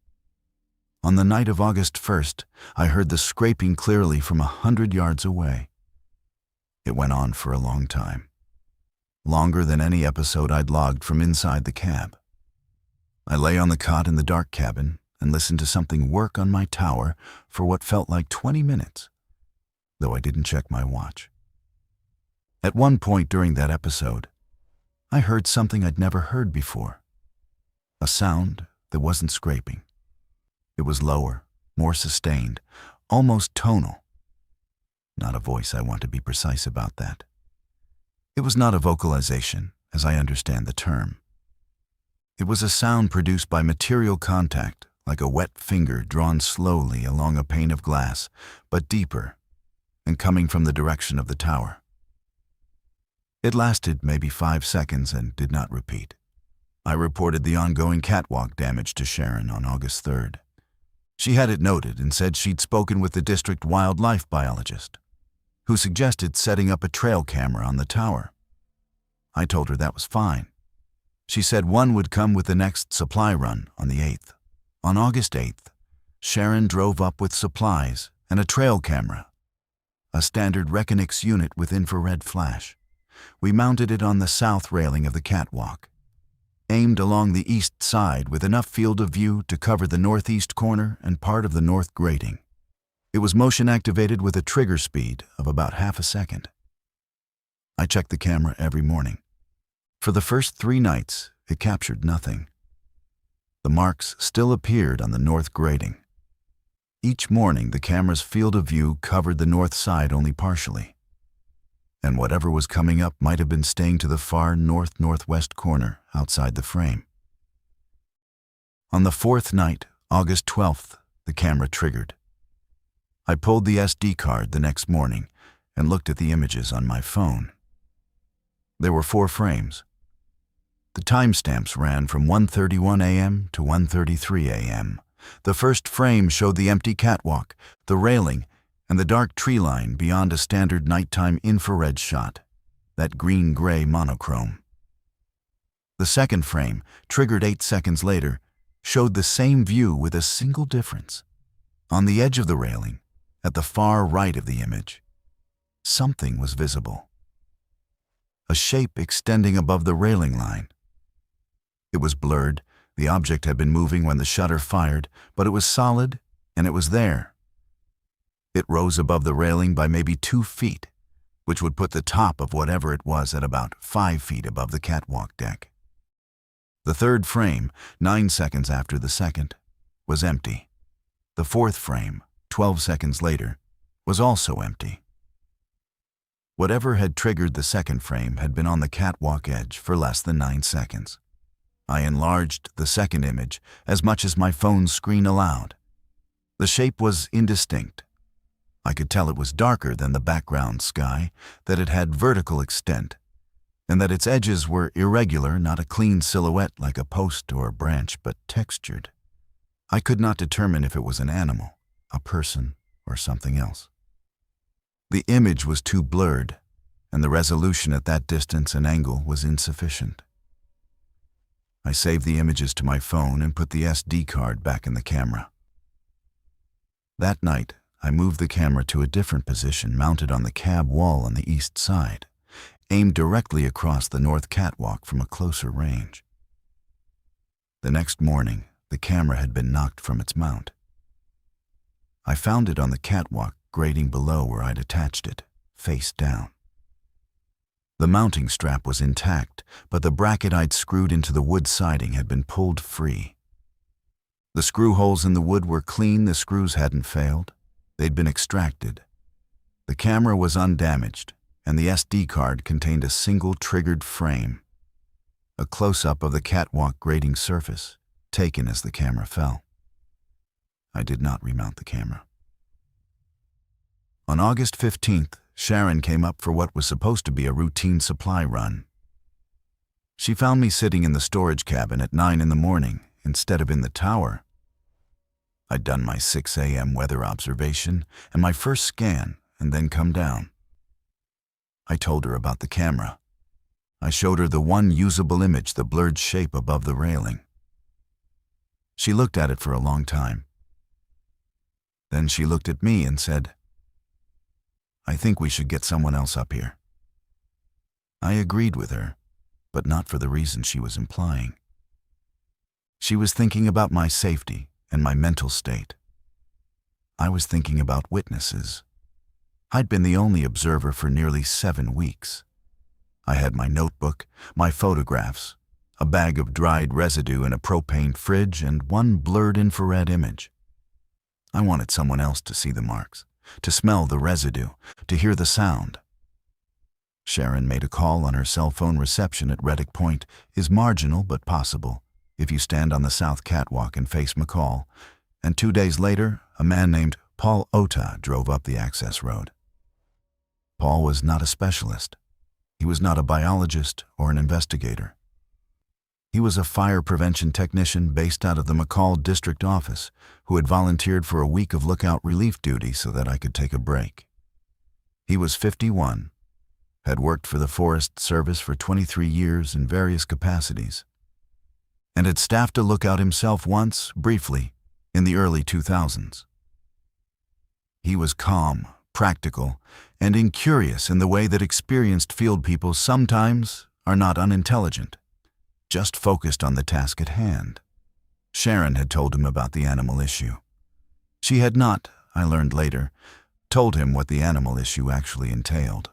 On the night of August 1st, I heard the scraping clearly from 100 yards away. It went on for a long time, longer than any episode I'd logged from inside the cab. I lay on the cot in the dark cabin and listened to something work on my tower for what felt like 20 minutes, though I didn't check my watch. At one point during that episode, I heard something I'd never heard before, a sound that wasn't scraping. It was lower, more sustained, almost tonal. Not a voice, I want to be precise about that. It was not a vocalization, as I understand the term. It was a sound produced by material contact, like a wet finger drawn slowly along a pane of glass, but deeper, and coming from the direction of the tower. It lasted maybe 5 seconds and did not repeat. I reported the ongoing catwalk damage to Sharon on August 3rd. She had it noted and said she'd spoken with the district wildlife biologist, who suggested setting up a trail camera on the tower. I told her that was fine. She said one would come with the next supply run on the 8th. On August 8th, Sharon drove up with supplies and a trail camera, a standard Reckonix unit with infrared flash. We mounted it on the south railing of the catwalk, aimed along the east side with enough field of view to cover the northeast corner and part of the north grating. It was motion activated with a trigger speed of about half a second. I checked the camera every morning. For the first 3 nights, it captured nothing. The marks still appeared on the north grating. Each morning, the camera's field of view covered the north side only partially, and whatever was coming up might have been staying to the far north-northwest corner outside the frame. On the 4th night, August 12th, the camera triggered. I pulled the SD card the next morning and looked at the images on my phone. There were 4 frames. The timestamps ran from 1:31 a.m. to 1:33 a.m. The first frame showed the empty catwalk, the railing, and the dark tree line beyond a standard nighttime infrared shot, that green-gray monochrome. The second frame, triggered 8 seconds later, showed the same view with a single difference. On the edge of the railing, at the far right of the image, something was visible. A shape extending above the railing line. It was blurred. The object had been moving when the shutter fired, but it was solid, and it was there. It rose above the railing by maybe 2 feet, which would put the top of whatever it was at about 5 feet above the catwalk deck. The third frame, 9 seconds after the second, was empty. The fourth frame, 12 seconds later, was also empty. Whatever had triggered the second frame had been on the catwalk edge for less than 9 seconds. I enlarged the second image as much as my phone's screen allowed. The shape was indistinct. I could tell it was darker than the background sky, that it had vertical extent, and that its edges were irregular, not a clean silhouette like a post or a branch, but textured. I could not determine if it was an animal, a person, or something else. The image was too blurred, and the resolution at that distance and angle was insufficient. I saved the images to my phone and put the SD card back in the camera. That night, I moved the camera to a different position mounted on the cab wall on the east side, aimed directly across the north catwalk from a closer range. The next morning, the camera had been knocked from its mount. I found it on the catwalk grating below where I'd attached it, face down. The mounting strap was intact, but the bracket I'd screwed into the wood siding had been pulled free. The screw holes in the wood were clean, the screws hadn't failed. They'd been extracted. The camera was undamaged, and the SD card contained a single triggered frame. A close-up of the catwalk grating surface, taken as the camera fell. I did not remount the camera. On August 15th, Sharon came up for what was supposed to be a routine supply run. She found me sitting in the storage cabin at 9 in the morning instead of in the tower. I'd done my 6 a.m. weather observation and my first scan and then come down. I told her about the camera. I showed her the one usable image, the blurred shape above the railing. She looked at it for a long time. Then she looked at me and said, "I think we should get someone else up here." I agreed with her, but not for the reason she was implying. She was thinking about my safety and my mental state. I was thinking about witnesses. I'd been the only observer for nearly 7 weeks. I had my notebook, my photographs, a bag of dried residue in a propane fridge, and one blurred infrared image. I wanted someone else to see the marks, to smell the residue, to hear the sound. Sharon made a call on her cell phone. Reception at Reddick Point is marginal but possible if you stand on the south catwalk and face McCall, and 2 days later, a man named Paul Ota drove up the access road. Paul was not a specialist. He was not a biologist or an investigator. He was a fire prevention technician based out of the McCall district office who had volunteered for a week of lookout relief duty so that I could take a break. He was 51, had worked for the Forest Service for 23 years in various capacities, and had staffed a lookout himself once, briefly, in the early 2000s. He was calm, practical, and incurious in the way that experienced field people sometimes are not unintelligent, just focused on the task at hand. Sharon had told him about the animal issue. She had not, I learned later, told him what the animal issue actually entailed.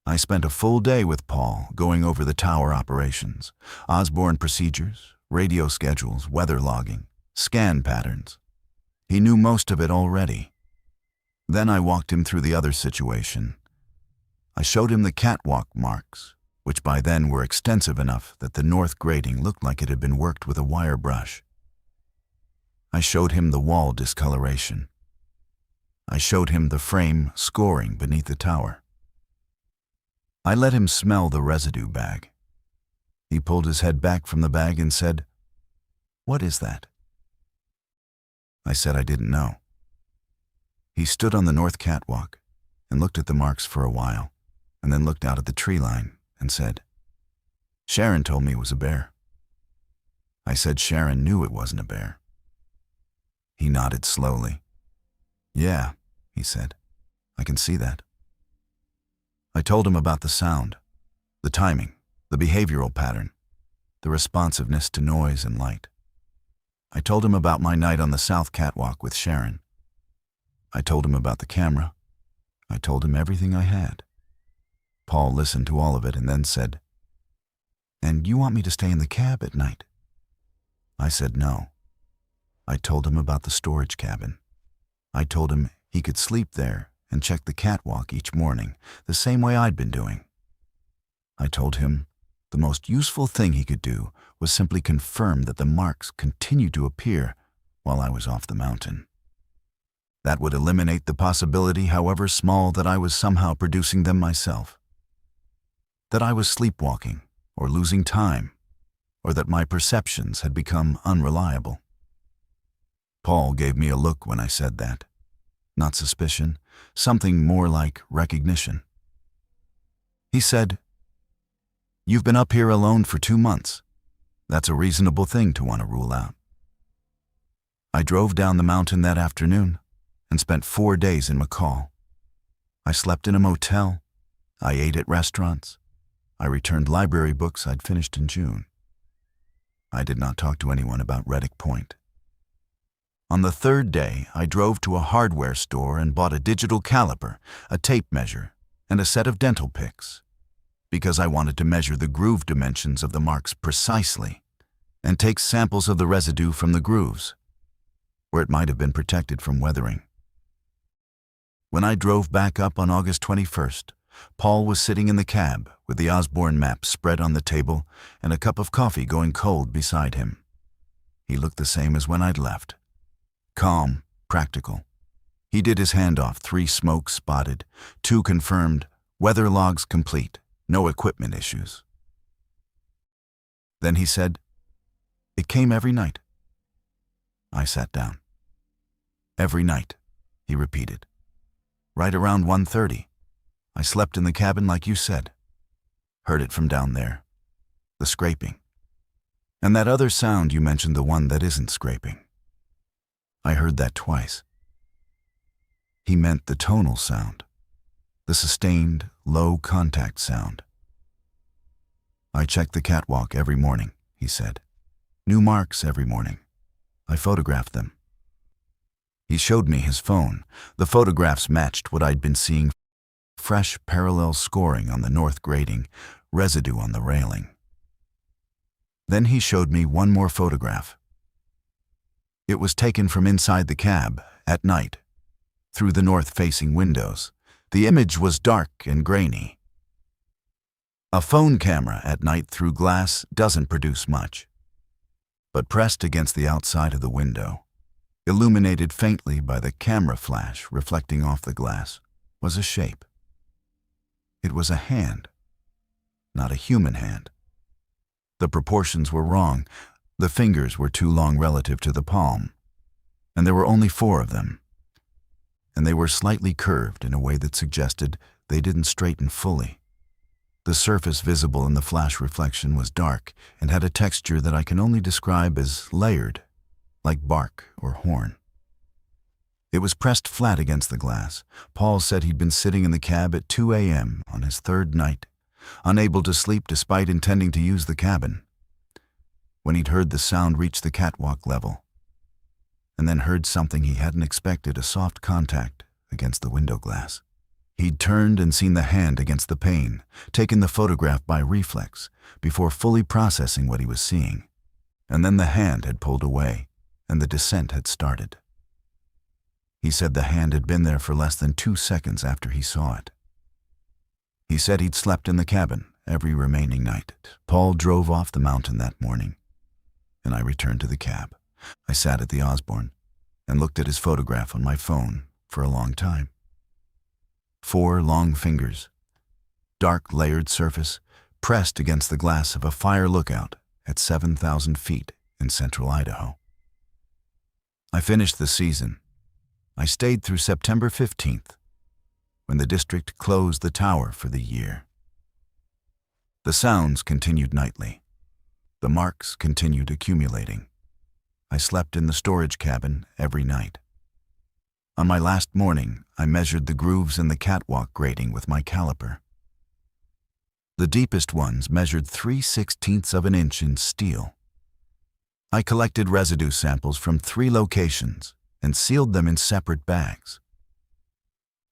I spent a full day with Paul going over the tower operations, Osborne procedures, radio schedules, weather logging, scan patterns. He knew most of it already. Then I walked him through the other situation. I showed him the catwalk marks, which by then were extensive enough that the north grating looked like it had been worked with a wire brush. I showed him the wall discoloration. I showed him the frame scoring beneath the tower. I let him smell the residue bag. He pulled his head back from the bag and said, "What is that?" I said I didn't know. He stood on the north catwalk and looked at the marks for a while, and then looked out at the tree line and said, "Sharon told me it was a bear." I said Sharon knew it wasn't a bear. He nodded slowly. "Yeah," he said, "I can see that." I told him about the sound, the timing, the behavioral pattern, the responsiveness to noise and light. I told him about my night on the south catwalk with Sharon. I told him about the camera. I told him everything I had. Paul listened to all of it and then said, "And you want me to stay in the cab at night?" I said no. I told him about the storage cabin. I told him he could sleep there and check the catwalk each morning, the same way I'd been doing. I told him the most useful thing he could do was simply confirm that the marks continued to appear while I was off the mountain. That would eliminate the possibility, however small, that I was somehow producing them myself. That I was sleepwalking or losing time, or that my perceptions had become unreliable. Paul gave me a look when I said that. Not suspicion, something more like recognition. He said, "You've been up here alone for 2 months. That's a reasonable thing to want to rule out." I drove down the mountain that afternoon and spent 4 days in McCall. I slept in a motel. I ate at restaurants. I returned library books I'd finished in June. I did not talk to anyone about Reddick Point. On the 3rd day, I drove to a hardware store and bought a digital caliper, a tape measure, and a set of dental picks, because I wanted to measure the groove dimensions of the marks precisely and take samples of the residue from the grooves, where it might have been protected from weathering. When I drove back up on August 21st, Paul was sitting in the cab with the Osborne map spread on the table and a cup of coffee going cold beside him. He looked the same as when I'd left. Calm, practical. He did his handoff, 3 smokes spotted, 2 confirmed, weather logs complete, no equipment issues. Then he said, "It came every night." I sat down. "Every night," he repeated. "Right around 1:30. I slept in the cabin like you said. Heard it from down there. The scraping. And that other sound you mentioned, the one that isn't scraping. I heard that twice." He meant the tonal sound, the sustained, low contact sound. "I check the catwalk every morning," he said. "New marks every morning. I photographed them." He showed me his phone. The photographs matched what I'd been seeing: fresh parallel scoring on the north grating, residue on the railing. Then he showed me one more photograph. It was taken from inside the cab, at night, through the north-facing windows. The image was dark and grainy. A phone camera at night through glass doesn't produce much. But pressed against the outside of the window, illuminated faintly by the camera flash reflecting off the glass, was a shape. It was a hand, not a human hand. The proportions were wrong. The fingers were too long relative to the palm, and there were only 4 of them. And they were slightly curved in a way that suggested they didn't straighten fully. The surface visible in the flash reflection was dark and had a texture that I can only describe as layered, like bark or horn. It was pressed flat against the glass. Paul said he'd been sitting in the cab at 2 a.m. on his 3rd night, unable to sleep despite intending to use the cabin, when he'd heard the sound reach the catwalk level. and then heard something he hadn't expected, a soft contact against the window glass. He'd turned and seen the hand against the pane, taken the photograph by reflex, before fully processing what he was seeing. And then the hand had pulled away, and the descent had started. He said the hand had been there for less than 2 seconds after he saw it. He said he'd slept in the cabin every remaining night. Paul drove off the mountain that morning, and I returned to the cab. I sat at the Osborne and looked at his photograph on my phone for a long time. 4 long fingers, dark layered surface, pressed against the glass of a fire lookout at 7,000 feet in central Idaho. I finished the season. I stayed through September 15th, when the district closed the tower for the year. The sounds continued nightly. The marks continued accumulating. I slept in the storage cabin every night. On my last morning, I measured the grooves in the catwalk grating with my caliper. The deepest ones measured 3/16 of an inch in steel. I collected residue samples from 3 locations and sealed them in separate bags.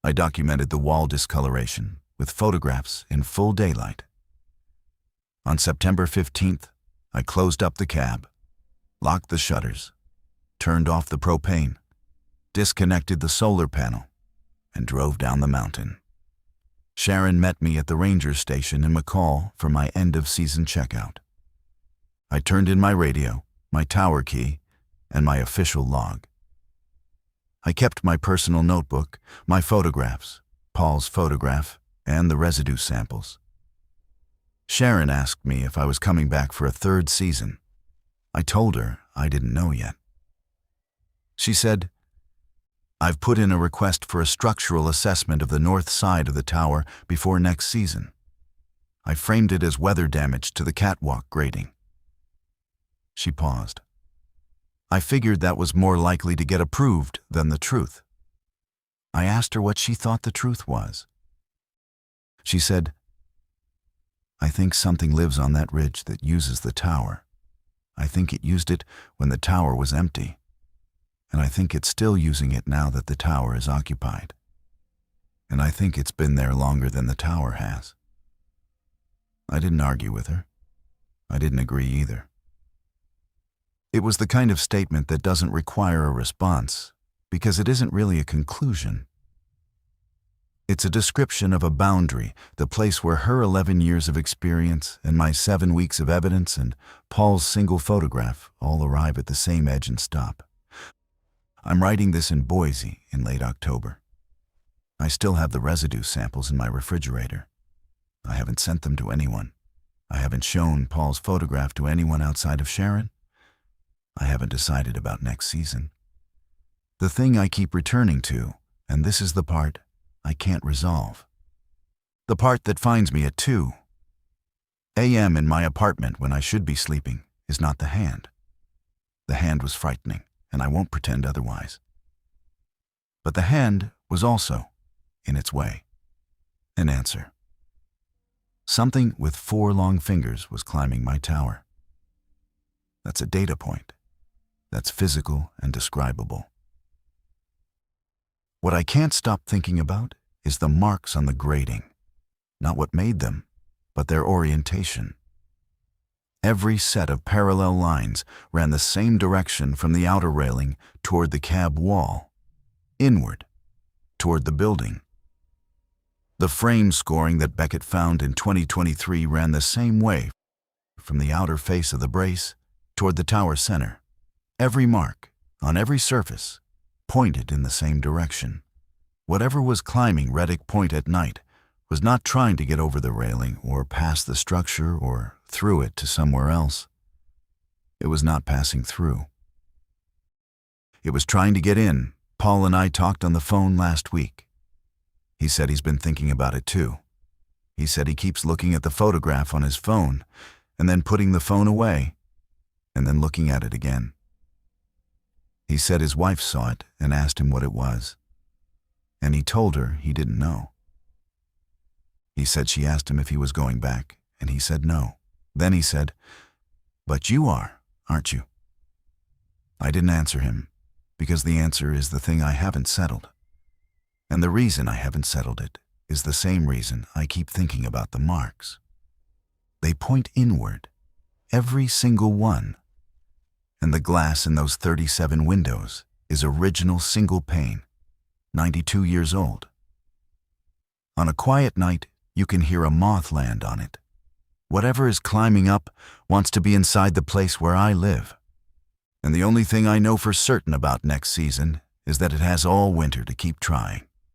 I documented the wall discoloration with photographs in full daylight. On September 15th, I closed up the cab, locked the shutters, turned off the propane, disconnected the solar panel, and drove down the mountain. Sharon met me at the ranger station in McCall for my end-of-season checkout. I turned in my radio, my tower key, and my official log. I kept my personal notebook, my photographs, Paul's photograph, and the residue samples. Sharon asked me if I was coming back for a 3rd season. I told her I didn't know yet. She said, "I've put in a request for a structural assessment of the north side of the tower before next season. I framed it as weather damage to the catwalk grating." She paused. I figured that was more likely to get approved than the truth. I asked her what she thought the truth was. She said, "I think something lives on that ridge that uses the tower. I think it used it when the tower was empty. And I think it's still using it now that the tower is occupied. And I think it's been there longer than the tower has." I didn't argue with her. I didn't agree either. It was the kind of statement that doesn't require a response, because it isn't really a conclusion. It's a description of a boundary, the place where her 11 years of experience and my 7 weeks of evidence and Paul's single photograph all arrive at the same edge and stop. I'm writing this in Boise in late October. I still have the residue samples in my refrigerator. I haven't sent them to anyone. I haven't shown Paul's photograph to anyone outside of Sharon. I haven't decided about next season. The thing I keep returning to, and this is the part I can't resolve. The part that finds me at 2 a.m. in my apartment when I should be sleeping is not the hand. The hand was frightening, and I won't pretend otherwise. But the hand was also, in its way, an answer. Something with 4 long fingers was climbing my tower. That's a data point. That's physical and describable. What I can't stop thinking about is the marks on the grating. Not what made them, but their orientation. Every set of parallel lines ran the same direction from the outer railing toward the cab wall, inward, toward the building. The frame scoring that Beckett found in 2023 ran the same way from the outer face of the brace toward the tower center. Every mark, on every surface, pointed in the same direction. Whatever was climbing Reddick Point at night was not trying to get over the railing or past the structure or through it to somewhere else. It was not passing through. It was trying to get in. Paul and I talked on the phone last week. He said he's been thinking about it too. He said he keeps looking at the photograph on his phone and then putting the phone away and then looking at it again. He said his wife saw it and asked him what it was, and he told her he didn't know. He said she asked him if he was going back, and he said no. Then he said, "But you are, aren't you?" I didn't answer him. because the answer is the thing I haven't settled. And the reason I haven't settled it is the same reason I keep thinking about the marks. They point inward, every single one. And the glass in those 37 windows is original single pane, 92 years old. On a quiet night, you can hear a moth land on it. Whatever is climbing up wants to be inside the place where I live. And the only thing I know for certain about next season is that it has all winter to keep trying.